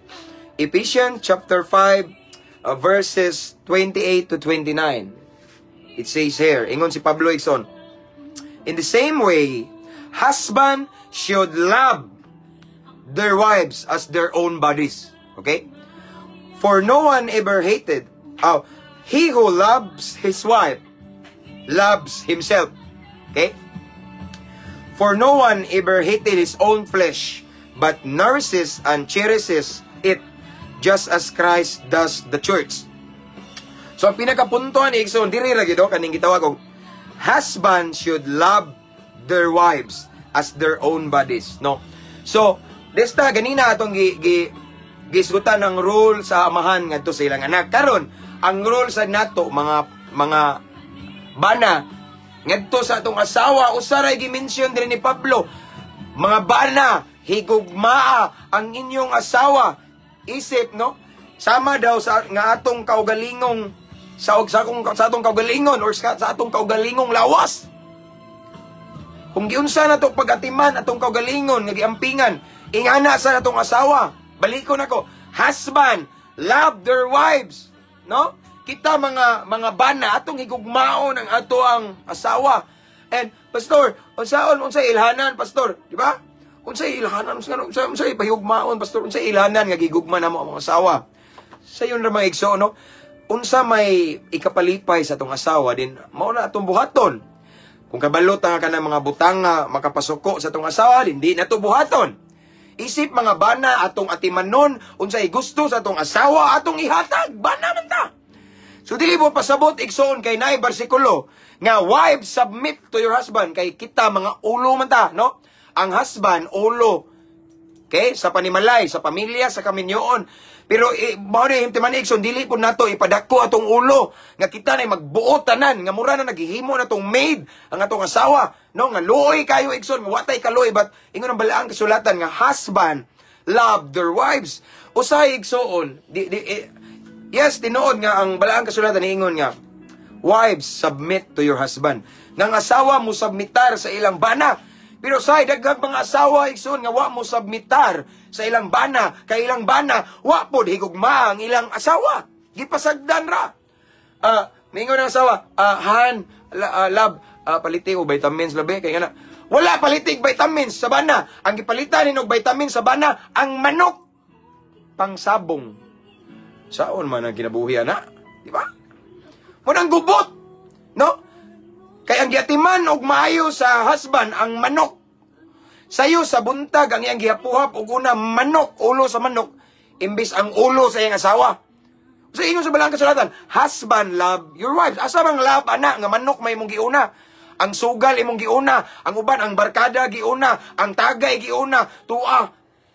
Ephesians chapter 5 verses 28 to 29. It says here, ingon si Pablo Ixon, in the same way, husband should love their wives as their own bodies. Okay? For no one ever hated. He who loves his wife loves himself. Okay? For no one ever hated his own flesh, but nourishes and cherishes it, just as Christ does the church. So, ang pinakapuntuan ni Ikson, diri lagi do, kaning gitawag og, husband should love their wives as their own bodies. No? So, desta, ganina atong gisgutan ng role sa amahan ngadto sa ilang anak. Karon, ang role sa nato, mga bana, ngadto sa atong asawa, usaray gi-mention din ni Pablo, mga bana, higugmaa ang inyong asawa. Isip, no? Sama daw sa nga atong kaugalingong sa atong kaugalingon or sa atong kaugalingong lawas. Kung giunsa na to pagatiman atong kaugalingon nga giampingan, ingana sa atong asawa. Balikon ako, husband, love their wives, no? Kita mga bana atong higugmaon ang ato ang asawa. And pastor, unsay ilhanan pastor, di ba? Unsay ilhanan, unsay pahigugmaon pastor, unsay ilhanan nga gigugma namo ang mga asawa. Sa yun ra mga igso, no? Unsa may ikapalipay sa atong asawa din mao na atong buhaton. Kung kabalot nga kanang mga butang nga makapasuko sa atong asawa, hindi na to buhaton. Isip mga bana atong atimanon, unsay gusto sa atong asawa atong ihatag, bana man ta. So dili mo pasabot igsoon kay naay bersikulo nga wives submit to your husband, kay kita mga ulo man ta, no? Ang husband ulo. Okay? Sa panimalay, sa pamilya, sa kaminyoon. Pero mao ni himtiman igsoon dili pud nato ipadako atong ulo nga kita nay magbuot tanan nga mura na naghihimo na tong maid ang atong asawa, no? Nga luoy kayo igsoon, watay kaloy, but ingon ang balaang kasulatan nga husband love their wives. Usay igsoon, yes, tinuod nga ang balaang kasulatan niingon nga, wives, submit to your husband. Nga asawa mo submitar sa ilang bana. Pero say, daghang mga asawa, igsoon, nga wa mo submitar sa ilang bana. Kay ilang bana, wa po higugma ang ilang asawa. Gipasagdan ra. Mingon ng asawa, love, paliti o vitamins labi. Kaya nga wala palitig vitamins sa bana. Ang gipalitan og vitamins sa bana, ang manok. pangsabong. Saon man ang kinabuhi ana, di ba? Mo nang gubot, no? Kay ang giatiman og maayo sa husband ang manok. Sayo sa buntag ang iyang gihapuhap og una manok, ulo sa manok, imbis ang ulo sa iyang asawa. So ingon sa balang kasulatan, husband love your wives. Asa bang love ana nga manok may imong giuna? Ang sugal imong giuna, ang uban ang barkada giuna, ang tagay giuna, tuwa.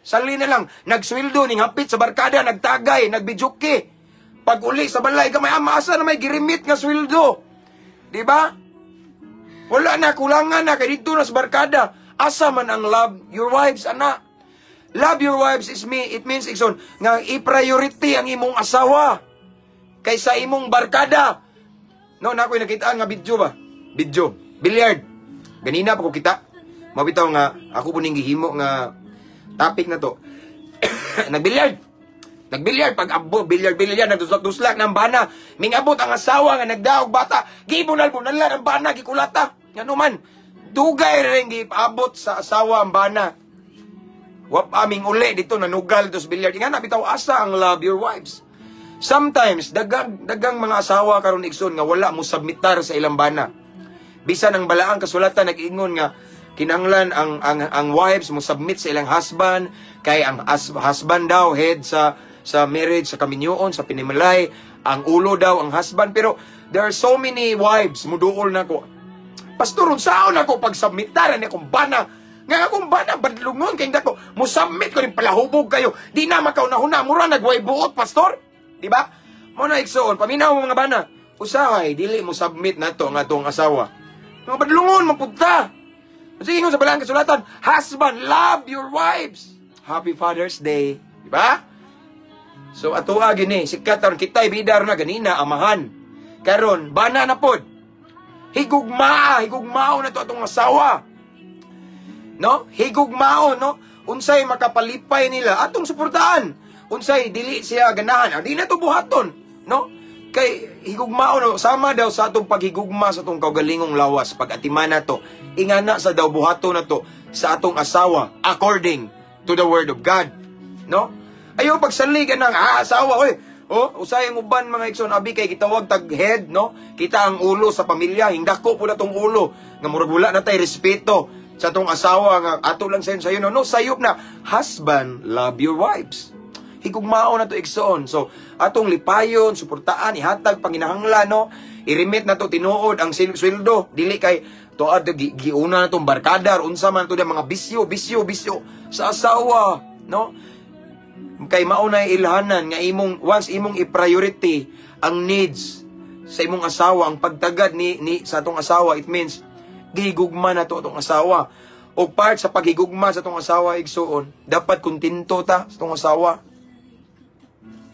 Sali na lang, nagsweldo ning hapit sa barkada, nagtagay, nagbijuki. Pag uli sa balay gamay asa na may girimit nga sweldo. Di ba? Wala na kulangan na kay dito na sa barkada. Asa man ang love your wives, ana? Love your wives it means ikson nga i-priority ang imong asawa kaysa imong barkada. No, na ako'y nakitaan nga video ba? Video. Billiard. Ganina pa ko kita. Mabitaw nga, ako po ning gihimo nga topic na to. Nagbilyard. Nagbilyard. Pag abo, bilyard, nagduslak-duslak ng bana. Mingabot ang asawa nga nagdaog bata. Gibunal-bunal ang bana, gikulata. Nga naman, dugay rin giabot sa asawa ang bana. Wap aming uli dito nanugal dito sa bilyard. Nga na, bitaw asa ang love your wives. Sometimes, dagang mga asawa karon ikson nga wala mo submitar sa ilang bana. Bisan ang balaang kasulatan nag-ingon nga kinanglan ang wives mo submit sa ilang husband kay ang husband daw head sa marriage, sa kaminyoon, sa pinimalay, ang ulo daw ang husband. Pero there are so many wives muduol nako. Pastor, unsaon ako pag submitaran ni akong bana? Nga akong bana badlungon kay dako mo submit ko rin palahubog kayo. Di na makaunahuna mura nagway buot, pastor. Di ba? Mo na igsoon paminaw mo mga bana. Usahay dili mo submit nato nga tong asawa. Mga badlungon mapunta. Sige nga sa balang kasulatan, husband, love your wives. Happy Father's Day. Diba? So, atua gini, sikat taron kita'y bidar na ganina, amahan. Karon, bana na pod. Higugmao na to atong asawa. No? Higugmao, no? Unsay makapalipay nila, atong suportahan. Unsay, dili siya ganahan. Di na to buhaton. No? Kay higugmao no, sama daw sa atong paghigugma sa atong kaugalingong lawas pag atiman na to, ingana sa daw buhato na to sa atong asawa according to the word of God. No? Ayo pagsaligan ng asawa, oy. Oh, usay ang uban mga igsoon abi kay gitawag tag head, no? Kita ang ulo sa pamilya, hingdako po na tong ulo nga murag wala na tay respeto sa atong asawa nga ato lang sayo no. No, sayop na husband, love your wives. Higugmao na to igsoon. So, atong lipayon, suportaan, ihatag, panginahanglan, no? I-remit na to, tinuod, ang sweldo. Dili kay, to, giuna na tong barkada, unsa man to mga bisyo sa asawa, no? Kay mauna ilhanan, nga once imong i-priority ang needs sa imong asawa, ang pagtagad sa atong asawa, it means, gihigugma na to atong asawa. O part sa paghigugma sa atong asawa, igsoon, dapat kontento ta sa atong asawa.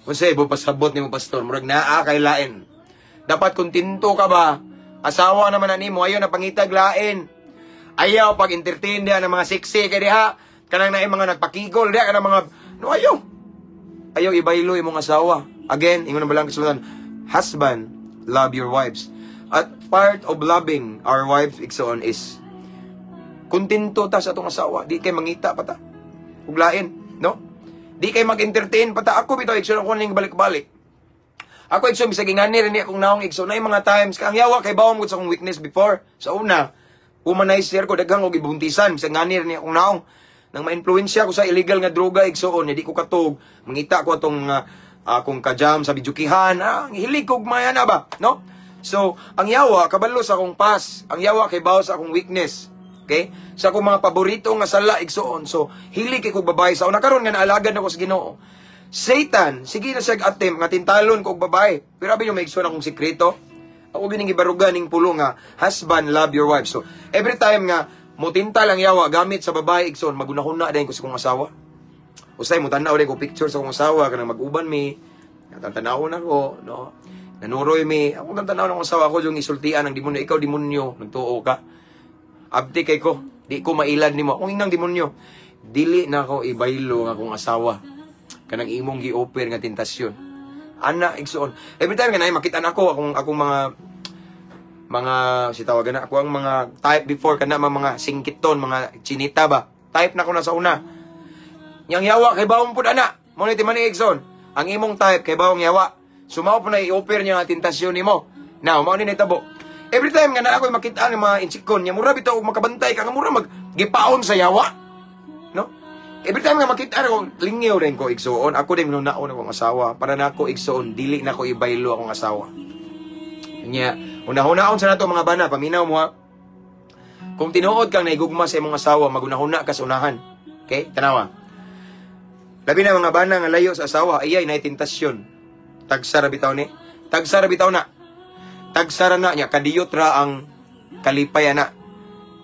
Kung sa'yo, pasabot ni mo, pastor, murag naa kay lain. Dapat kontento ka ba? Asawa naman na ni mo, ayaw na pangitag lain. Ayaw pag-entertain diha ng mga sexy kay diha. Kanang na mga nagpakigol diha, kanang mga, no ayaw. Ayaw ibaylo imong asawa. Again, ingon na balang kasulatan, husband, love your wives. At part of loving our wives, iksoon is, kontento ta sa atong asawa. Di kay mangita pa ta. Ug lain, no? Di kay mag-entertain pata ako bitaw igsoon ako ning balik-balik. Ako igsoon bisag ingani rin akong naong igsoon na mga times kang yawa kay bawon ko sa akong weakness before. Sa una, humanizer ko daghang og ibuntisan bisag ngani rin akong naong nang ma-influensya ko sa illegal nga droga igsoon hindi ko katog mangita ko atong akong kajam sa bijukihan. Hilig ko maya na ba, no? So, ang yawa kabalo sa akong pas, ang yawa kay bawo sa akong weakness. Okay? Sa akong mga paborito nga sala igsoon. So, hilig kay kog babae sa una karon nga naalagan ako sa Ginoo. Satan, sige na siya attempt nga tintalon kog babae. Pero abi yung may igsoon akong sekreto. Ako gining gibarugan ning pulo nga husband love your wife. So, every time nga mo tintal ang yawa gamit sa babae igsoon, magunahuna din ko sa kong asawa. Usay mo tanaw din ko picture sa kong asawa kanang mag-uban mi. Natantanawon ako, no. Nanuroy mi. Ako tantanaw ng asawa ko yung isultian ng demonyo, ikaw demonyo, nagtuo ka. Abdi kay ko, di ko mailad nimo. Kung inang demonyo, dili na ako ibaylo nga akong asawa. Kanang imong gi-offer nga tentasyon. Ana igsoon. Every time nga makita na ako akong mga si tawagan na ako ang mga type before kana mga singkiton, mga chinita ba. Type na ko na sa una. Yang yawa kay bawon pud ana. Mo ni man Igsoon, ang imong type kay bawang yawa. Sumaw po na i-offer niya ang tentasyon nimo. Now, mao ni nitabo. Every time nga na ako'y makita ng mga insikon, nya mura bitaw makabantay ka, nga mura maggipaon sa yawa. No? Every time nga makita ako, lingyaw rin ko igsuon. Ako din nunaon akong asawa. Para na ako igsuon, dili na ko ibaylo akong asawa. Nya, una-hunaon sa nato mga bana, paminaw mo ha. Kung tinuod kang naigugma sa imong asawa, magunahuna ka sa unahan. Okay? Tanawa. Labi na mga bana nga layo sa asawa, ayay na tentasyon. Tagsara bitaw ni. Tagsara bitaw na. Tagsara na niya, kadiyot ra ang kalipay na.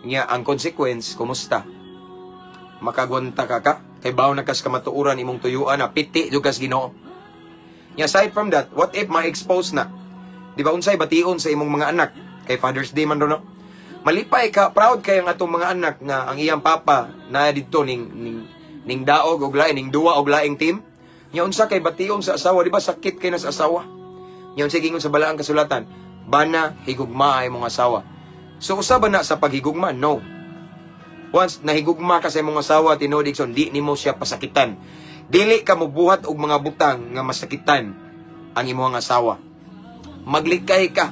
Niya, ang consequence, kumusta? Makagwanta ka ka? Kay baw na kas kamatuuran imong tuyuan na piti dugas Ginoo. Niya, aside from that, what if ma-expose na? Di ba unsay bation sa imong mga anak? Kay Father's Day man ro no? Malipay ka, proud kay ang atong mga anak na ang iyang papa na dito ning daog og laing, ning duwa og laing team. Nya unsa kay bation sa asawa, di ba sakit kay na sa asawa? Nya unsa gingon sa balaang kasulatan, bana higugma ay mong asawa. So usa ba na sa paghigugma? No. Once nahigugma ka sa imong asawa, tinuod Igsoon, di nimo siya pasakitan. Dili ka mobuhat og mga butang nga masakitan ang imong asawa. Maglikay ka.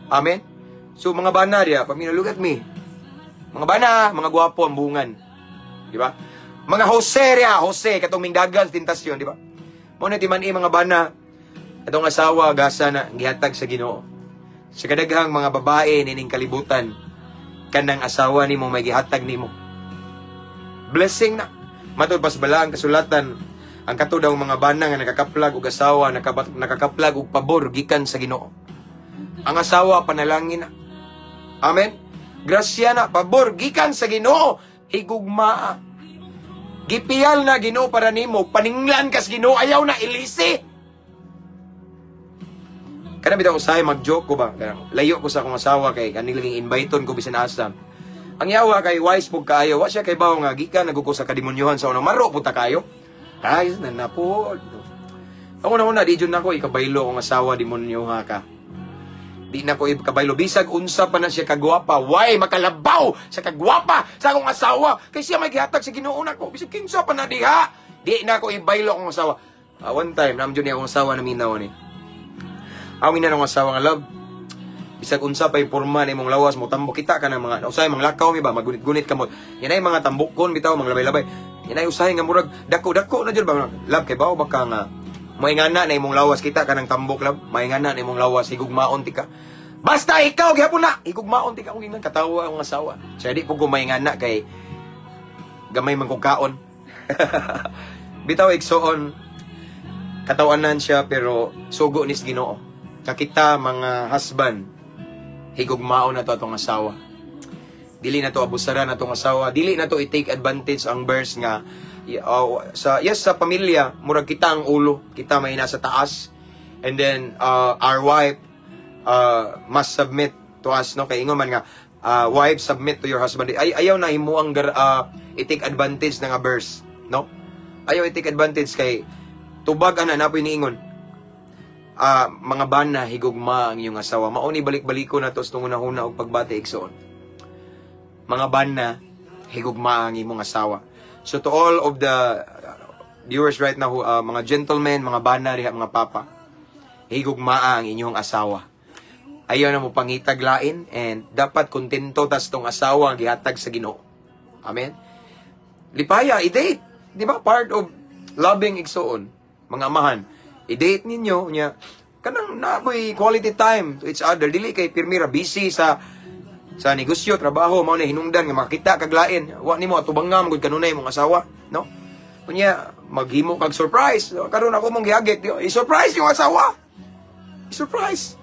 Amen. So mga bana diya, pamina, look at me. Mga bana, mga gwapo ang bungan. Di ba? Mga Jose riya, Jose, katong mingdagan sa tentasyon, di ba? Muna timan mga bana, atong asawa, gasa na, gihatag sa Ginoo. Sa kadaghang mga babae, nining kalibutan, kanang asawa nimo may gihatag nimo. Blessing na. Matod pas bala ang kasulatan, ang kato daw mga bana nga nakakaplag og asawa, nakakaplag og pabor gikan sa Ginoo. Ang asawa panalangin na. Amen. Grasya na, pabor gikan sa Ginoo, higugma. Gipiyal na Ginoo para nimo, paninglan kas Ginoo, ayaw na ilisi. Kana bitaw usahay mag-joke ko ba? Layo ko sa akong asawa kay kanilang inviteon ko bisan asa. Ang yawa kay wise pug kaayo, wa siya kay bawo nga gikan naguko sa kademonyohan sa unang maro puta kayo. Ay, nanapod. Ako na di jud nako ikabaylo akong asawa demonyoha ka. Di na ko ikabaylo bisag unsa pa na siya kagwapa. Why makalabaw sa kagwapa sa akong asawa? Kay siya may gihatag sa Ginoo nako. Bisag kinsa pa na diha. Di na ko ibaylo akong asawa. One time namjud ni akong asawa na minaw ni. Ang ina ng asawa nga love, bisag unsa pa porma ni mong lawas mo tambok kita ka ng mga usay mga lakaw mi ba magunit-gunit kamot. Yan ay mga tambukon bitaw mga labay-labay. Yan ay usay nga murag dako-dako na jud ba love kay bawo baka nga maingana na imong lawas kita ka ng tambok love, maingana na imong lawas higugmaon ti ka. Basta ikaw gyapon na higugmaon ti ka ug ingon katawa ang asawa. Siya di pug maingana kay gamay man kog kaon. Bitaw igsoon katawanan siya pero sugo nis Ginoo. Kakita mga husband, higugmaon na to atong asawa. Dili na to abusaran atong asawa. Dili na to i-take advantage ang verse nga sa pamilya, murag kita ang ulo. Kita may nasa taas. And then, our wife must submit to us. No? Kaya ingon man nga, wife, submit to your husband. Ayaw na himo ang i-take advantage ng verse. No? Ayaw i-take advantage kay tubag ana na po iniingon. Mga bana higugma ang iyong asawa. Mauni balik-baliko na to sa tungunahuna og pagbati igsoon. Mga bana higugma ang imong asawa. So to all of the viewers right now, mga gentlemen, mga bana diha, mga papa, higugma ang inyong asawa. Ayaw na mo pangitag lain and dapat kontento tas tong asawa ang gihatag sa Ginoo. Amen. Lipaya, i-date. Di ba? Part of loving igsoon. Mga amahan. I-date ninyo niya kanang naboy quality time to each other. Dili kay pirmira busy sa negosyo, trabaho, mao na hinungdan nga makita kag lain. Wa nimo atubangam gud kanunay mong asawa, no? Kunya maghimo kag surprise. Karon ako mong gihagit, i-surprise yung asawa. I-surprise.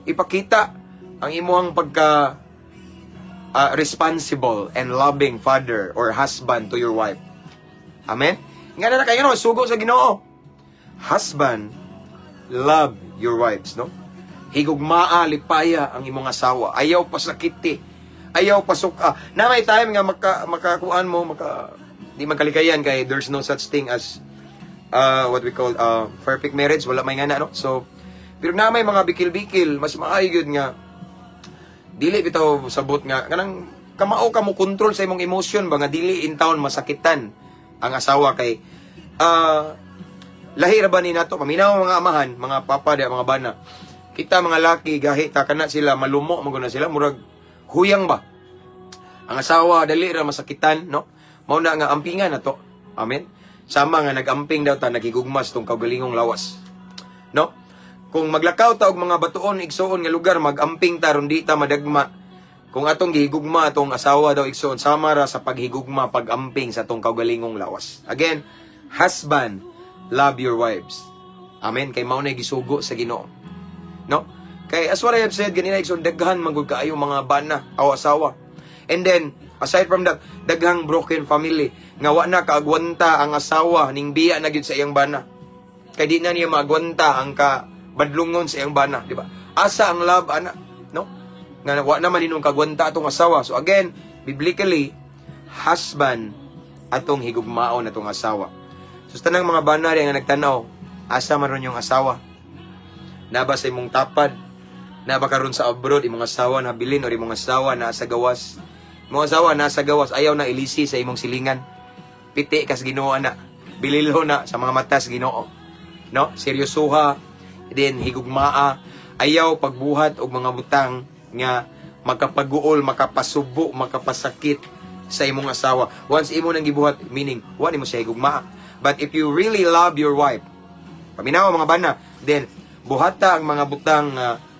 Ipakita ang imong pagka responsible and loving father or husband to your wife. Amen. Nga na kayo no, sugo sa Ginoo. Husband, love your wives, no? Higugmaa, lipaya ang imong asawa. Ayaw pasakiti. Ayaw pasuka. Na may time nga makakuan mo, di magkalikayan kay there's no such thing as what we call perfect marriage. Wala may nga na, no? So, pero na may mga bikil-bikil, mas maayo yun nga dili bitaw sabot nga kanang kamao ka mo control sa imong emotion ba nga dili in town masakitan ang asawa kay lahi ra ba ni nato paminaw mga amahan, mga papa di mga bana. Kita mga laki gahi ta kana sila malumo maguna sila murag huyang ba. Ang asawa dali ra masakitan, no? Mao na nga ampingan nato. Amen. Sama nga nagamping daw ta nagigugmas tong kaugalingong lawas. No? Kung maglakaw ta og mga batuon igsuon nga lugar magamping ta ron di ta madagma. Kung atong gihigugma atong asawa daw igsuon sama ra sa paghigugma pagamping sa atong kaugalingong lawas. Again, husband, love your wives. Amen. Kay mao na gisugo sa Ginoo. No? Kay as what I have said ganina igsoon daghan manggod kaayo mga bana o asawa. And then aside from that, daghang broken family nga wa na kaagwanta ang asawa ning biya na gyud sa iyang bana. Kay di na niya maagwanta ang kabadlungon sa iyang bana, di ba? Asa ang love ana, no? Nga wa na man ninong kaagwanta atong asawa. So again, biblically, husband atong higugmaon atong asawa. So tanang mga bana nga nagtanaw, asa man ron yung asawa? Na ba sa imong tapad? Na ba karon sa abroad imong asawa na bilin o imong asawa na sa gawas? Imong asawa na sa gawas ayaw na ilisi sa imong silingan. Piti kas Ginoo na. Bililho na sa mga matas Ginoo. No? Seryosoha, then higugmaa, ayaw pagbuhat og mga butang nga makapaguol, makapasubo, makapasakit sa imong asawa. Once imo nang gibuhat, meaning wa nimo siya higugmaa. But if you really love your wife, paminaw mga bana, then buhata ang mga butang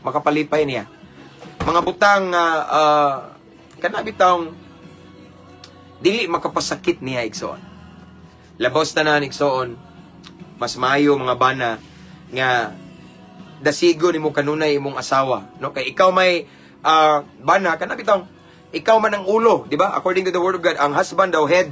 makapalipay niya. Mga butang kanabitang dili makapasakit niya igsoon. Labos tanan igsoon, mas maayo mga bana nga dasigo nimo kanunay imong asawa, no? Kay ikaw may bana kanabitang ikaw man ang ulo, di ba? According to the word of God, ang husband daw head,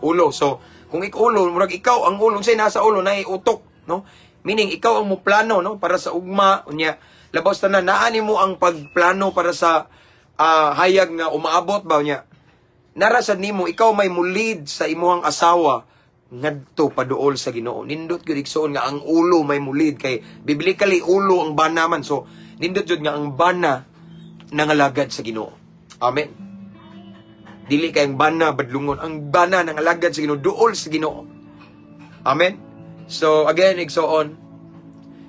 ulo. So kung ulo, murag ikaw ang ulo, say nasa ulo na utok, no? Meaning ikaw ang mo plano, no, para sa ugma unya. Labos tanan naani mo ang pagplano para sa hayag nga umaabot ba niya. Narasad nimo ikaw may mulid sa imuhang asawa ngadto paduol sa Ginoo. Nindot gyud igsoon nga ang ulo may mulid kay biblically ulo ang bana man. So nindot gyud nga ang bana nangalagad sa Ginoo. Amen. Dili kay ang bana badlungon, ang bana nangalagad sa Ginoo, duol sa Ginoo. Amen. So again igsoon,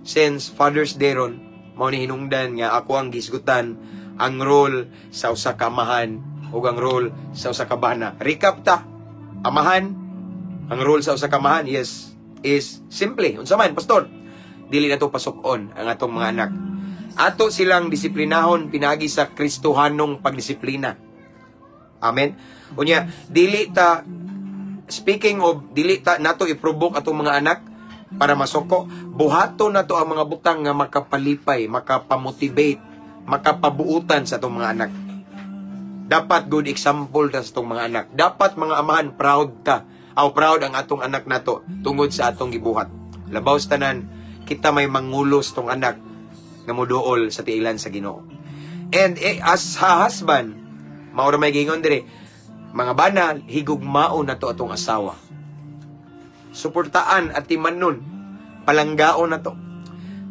since Father's Day ron, mao ni hinungdan nga ako ang gisgutan ang role sa usa ka amahan ug ang role sa usa ka bana. Recap ta. Amahan, ang role sa usa ka amahan is simple. Unsa man, pastor? Dili na to pasukon ang atong mga anak. Ato silang disiplinahon pinagi sa Kristohanong pagdisiplina. Amen. Unya, dili ta speaking of dili ta nato i-provoke atong mga anak para masuko, buhato na to ang mga butang nga makapalipay, makapamotivate, makapabuutan sa itong mga anak. Dapat good example ta sa itong mga anak. Dapat mga amahan, proud ta. Proud ang atong anak nato tungod sa atong gibuhat. Labaw sa tanan, kita may mangulos tong anak nga moduol sa tiilan sa Ginoo. And as a husband, maura may gingon dire, mga bana, higugmaon na to atong asawa. Suportaan at timanon, palanggaon na to.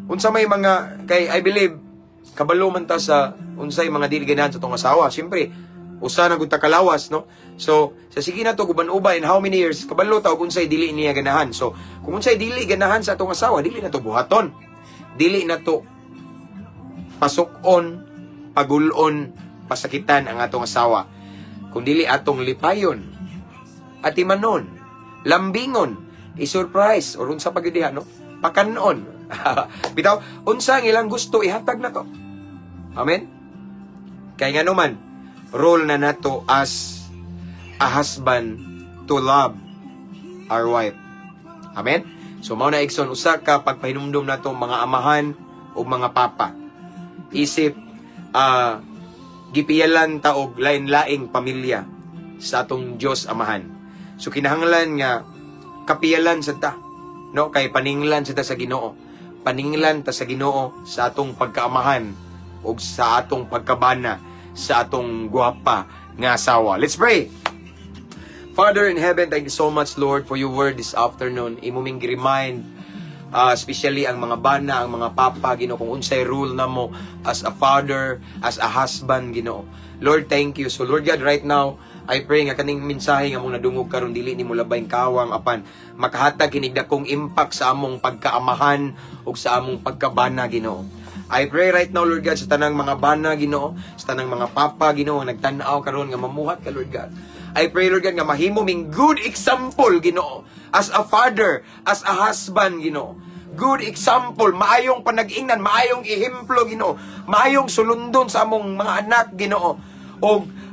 Unsa may mga, kay I believe, kabalo man ta sa unsay mga dili ganahan sa tong asawa. Siyempre, usa na gud ta kalawas, no? So, sa sige na to guban-uban in how many years kabalo ta og unsay dili niya ganahan. So, kung unsay dili ganahan sa atong asawa, dili na to buhaton. Dili na to pasukon, pagulon, pasakitan ang atong asawa. Kung dili atong lipayon, atimanon, lambingon, i-surprise or unsa pagyudiha, no? Pakanon. Bitaw, unsa ang ilang gusto ihatag na to. Amen? Kaya nga naman, role na nato as a husband to love our wife. Amen? So, mao na igsoon, usa ka pagpahinumdum nato mga amahan o mga papa. Isip, gipiyalan ta og lain-laing pamilya sa atong Dios amahan. So, kinahanglan nga kapiyalan sa ta, no? Kay paninglan sa ta sa Ginoo. Paninglan ta sa Ginoo sa atong pagkaamahan o sa atong pagkabana sa atong guwapa nga asawa. Let's pray. Father in heaven, thank you so much, Lord, for your word this afternoon. Imuming remind, especially ang mga bana, ang mga papa, Ginoo, kung unsay rule na mo as a father, as a husband, Ginoo. Lord, thank you. So, Lord God, right now, I pray nga kaning mensahe nga mong nadungog karon dili nimo labayng kawang apan makahatag kinig dakong impact sa among pagkaamahan ug sa among pagkabana, Ginoo. I pray right now, Lord God, sa tanang mga bana, Ginoo, sa tanang mga papa, Ginoo, nagtan-aw karon nga mamuhat ka, Lord God. I pray, Lord God, nga mahimo ming good example, Ginoo, as a father, as a husband, Ginoo. Good example, maayong panag-ingnan, maayong ehemplo, Ginoo, maayong sulundon sa among mga anak, Ginoo, o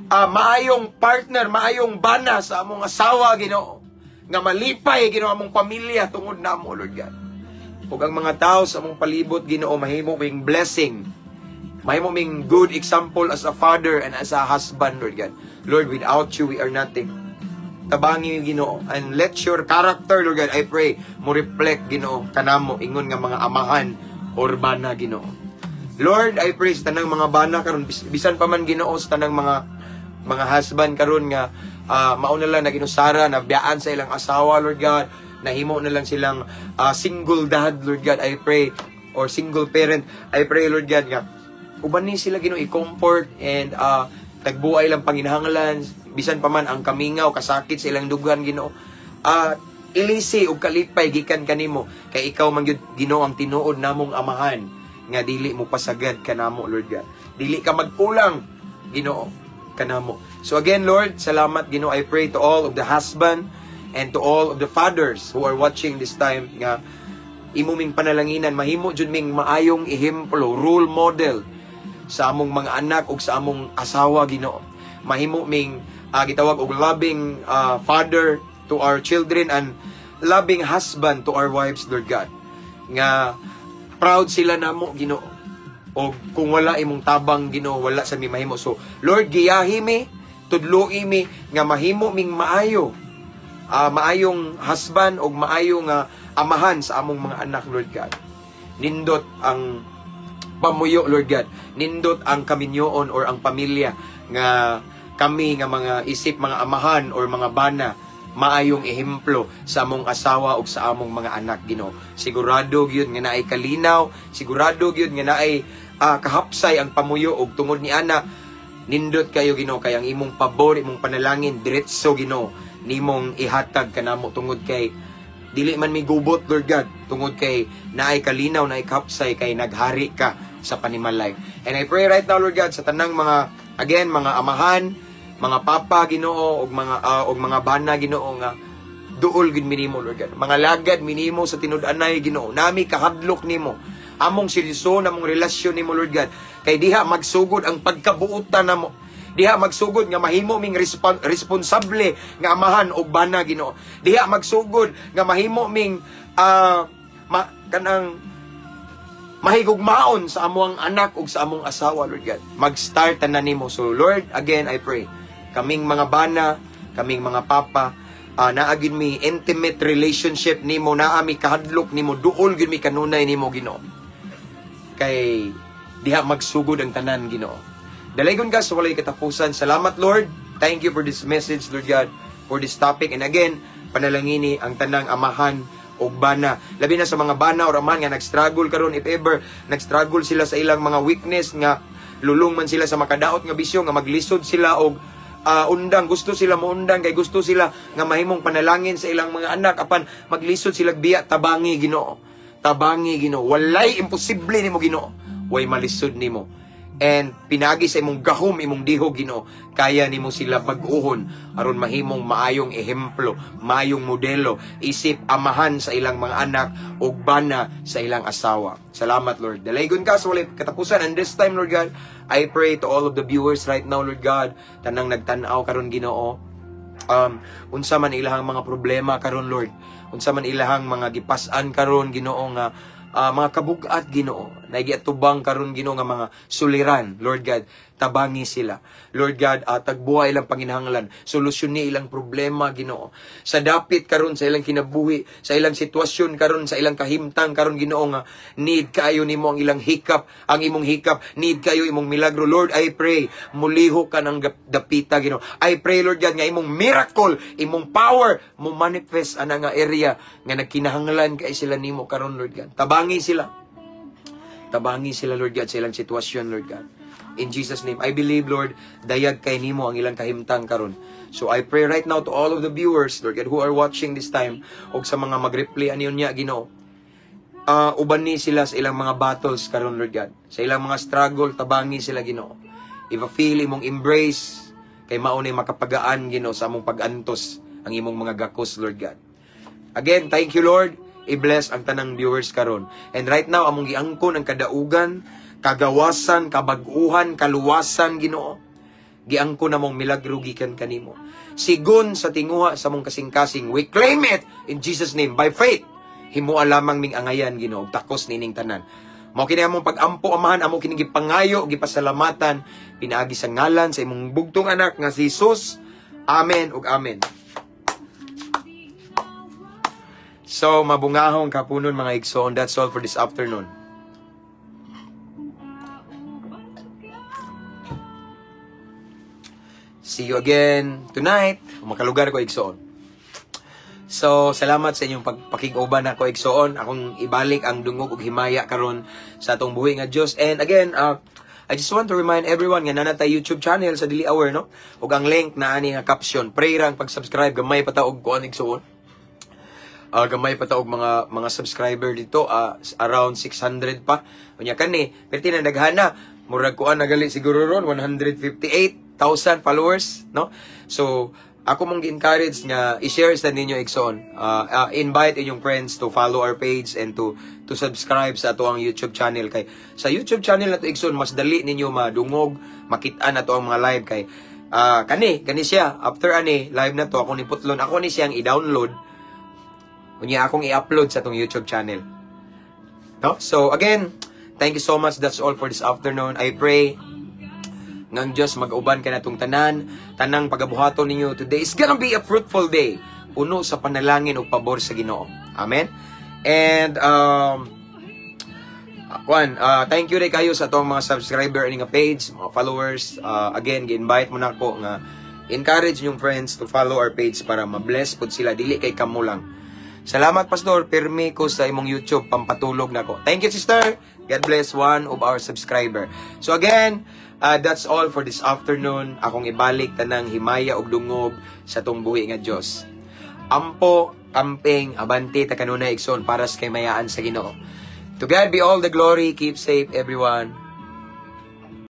maayong partner, maayong bana sa among asawa, Ginoo, nga malipay, Ginoo, among pamilya tungod namo, Lord God. Ug ang mga tao sa among palibot, Ginoo, mahimo ming blessing, mahimo ming good example as a father and as a husband, Lord God. Lord, without you, we are nothing. Tabangi, Ginoo, and let your character, Lord God, I pray, mo reflect, Ginoo, kanamo, ingon nga mga amahan or bana, Ginoo. Lord, I pray sa tanang mga bana karon, bisan pa man, Ginoo, sa tanang mga husband karon nga mauna lang na ginusara, na biyaan sa ilang asawa, Lord God, nahimo na lang silang single dad, Lord God, I pray, or single parent, I pray, Lord God, nga uban ni sila, Ginoo, i-comfort and tagbuay lang panginahanglan, bisan pa man ang kamingaw, kasakit sa ilang dugan, Ginoo, ilisi ug kalipay gikan kanimo, kay ikaw man gyud, Ginoo, ang tinuod namong amahan, nga dili mo pasagad kanamo, Lord God, dili ka magkulang, Ginoo, kanamo. So again, Lord, salamat, Ginoo. I pray to all of the husband and to all of the fathers who are watching this time nga imuming panalanginan, mahimo jud ming maayong ehemplo, role model sa among mga anak ug sa among asawa, Ginoo. Mahimo ming gitawag og loving father to our children and loving husband to our wives, Lord God. Nga proud sila namo, Ginoo. O kung wala imong tabang, Ginoo, wala sa mi mahimo. So Lord, giyahi mi, tudloi mi nga mahimo ming maayo, maayong husband o maayong amahan sa among mga anak, Lord God. Nindot ang pamuyo, Lord God. Nindot ang kaminyoon or ang pamilya nga kami nga mga isip, mga amahan or mga bana, maayong ehemplo sa among asawa o sa among mga anak, Ginoo. Sigurado gyud nga naay kalinaw, sigurado gyud nga naay kahapsay ang pamuyo og tungod ni ana. Nindot kayo, Ginoo, kay ang imong pabor, imong panalangin diretso, Ginoo, nimong ihatag kanamo tungod kay dili man mi gubot, Lord God, tungod kay naay kalinaw, naay kahapsay, kay naghari ka sa panimalay. And I pray right now, Lord God, sa tanang mga, again, mga amahan, mga papa, Ginoo, og mga bana, Ginoo, nga duol gid minimo, Lord God. Mga lagad minimo sa tinud-anay, Ginoo, nami kahadlok nimo among seryoso namong relasyon nimo, Lord God, kay diha magsugod ang pagkabuutan namo, diha magsugod nga mahimo ming responsable nga amahan og bana, Ginoo, diha magsugod nga mahimo ming kanang mahigugmaon sa among anak ug sa among asawa, Lord God. Mag-start na nimo. So Lord, again I pray, kaming mga bana, kaming mga papa, naagin mi intimate relationship nimo, naami kahadlok nimo, duol gyud mi kanunay nimo, Ginoo, kay diha magsugod ang tanan, Ginoo. Dalaygon ka sa walay katapusan. Salamat, Lord. Thank you for this message, Lord God, for this topic. And again, panalangini ang tanang amahan o bana. Labi na sa mga bana o amahan nga nag-struggle karon, if ever nag-struggle sila sa ilang mga weakness, nga lulong man sila sa makadaot nga bisyo, nga maglisod sila og undang, gusto sila maundang, kay gusto sila nga mahimong panalangin sa ilang mga anak, apan maglisod sila biya, tabangi, Ginoo. Tabangi, Ginoo. Walay imposible nimo, Ginoo. Way malisod nimo. And pinagi sa imong gahom, imong dihog, Ginoo, kaya nimo sila pag-uhon aron mahimong maayong ehemplo, maayong modelo, isip amahan sa ilang mga anak ug bana sa ilang asawa. Salamat, Lord. Dalaygon ka sa walay katapusan. And this time, Lord God, I pray to all of the viewers right now, Lord God, tanang nagtan-aw karon, Ginoo, unsa man ilahang mga problema karon, Lord, unsa man ilahang mga gipas-an karon, Ginoo, nga mga kabug-at, Ginoo, nagiatubang karon, Ginoo, nga mga suliran, Lord God, tabangi sila, Lord God, tagbuhay ilang panginahanglan, solusyon ilang problema, Ginoo, sa dapit karon sa ilang kinabuhi, sa ilang sitwasyon karon, sa ilang kahimtang karon, Ginoo, nga need kayo nimo ang ilang hikap, ang imong hikap, need kayo imong milagro, Lord. I pray muliho ka ng dapita, Ginoo. I pray, Lord God, nga imong miracle, imong power mo manifest ana nga area nga nagkinahanglan kay sila nimo karon, Lord God. Tabangi sila, Lord God, sa ilang sitwasyon, Lord God. In Jesus' name, I believe, Lord, dayag kay nimo ang ilang kahimtang karon. So I pray right now to all of the viewers, Lord God, who are watching this time, o sa mga mag-replay aniyon niya, Ginoo. Uban ni sila sa ilang mga battles karon, Lord God. Sa ilang mga struggle, tabangi sila, Ginoo. If a feel imong embrace, kay maunay makapagaan, Ginoo, sa among pag-antos ang imong mga gakos, Lord God. Again, thank you, Lord. I-bless ang tanang viewers karon. And right now, among giangkon ang kadaugan, kagawasan, kabag-uhan, kaluwasan, Ginoo. Giangkon namong milagro gikan kanimo. Sigon sa tinguha sa mong kasing-kasing, we claim it in Jesus' name by faith. Himua lamang ning angayan, Ginoo, takos nining tanan. Mao kini among pag-ampo, Amahan, amo kini gipangayo, gipasalamatan, pinaagi sa ngalan sa imong bugtong anak nga si Jesus. Amen ug amen. So, mabungahong kapunon mga igsoon. That's all for this afternoon. See you again tonight. Makalugar ko igsoon. So, salamat sa inyong pagpakig-uban ako igsoon. Akong ibalik ang dungog ug himaya karon sa atong buhi nga Dios. And again, I just want to remind everyone nga nanatay YouTube channel sa Dili Aware, no? Ug ang link na ani nga caption. Pray rang pag-subscribe, gamay pa ta og kuan igsoon. Gamay pa ta og mga subscriber dito, around 600 pa. Unya kani, perti na daghana. Murag kuan nagali siguro ron 158,000 followers, no? So, ako mong gi-encourage nga i-share sa ninyo igsoon. Invite inyong friends to follow our page and to subscribe sa ato ang YouTube channel kay sa YouTube channel nato igsoon mas dali ninyo madungog, makit-an nato ang mga live kay kani siya after live na to ako ni putlon, ako ni siyang i-download. Unya akong i-upload sa atong YouTube channel. No? So again, thank you so much. That's all for this afternoon. I pray ng Diyos mag-uban ka na itong tanang pagabuhaton ninyo today is gonna be a fruitful day. Puno sa panalangin o pabor sa Ginoo. Amen? And, thank you rin kayo sa itong mga subscriber nga page, mga followers. Again, gi-invite mo na ako nga encourage yung friends to follow our page para ma-bless po sila. Dili kay kamo lang. Salamat, Pastor. Pirmi ko sa imong YouTube. Pampatulog na ko. Thank you, sister. God bless one of our subscriber. So again, that's all for this afternoon. Akong ibalik tanang himaya ug dungog sa tong buhi nga Dios. Ampo, amping, abante ta kanunay igsoon para sa kay mayaan sa Ginoo. To God be all the glory. Keep safe, everyone.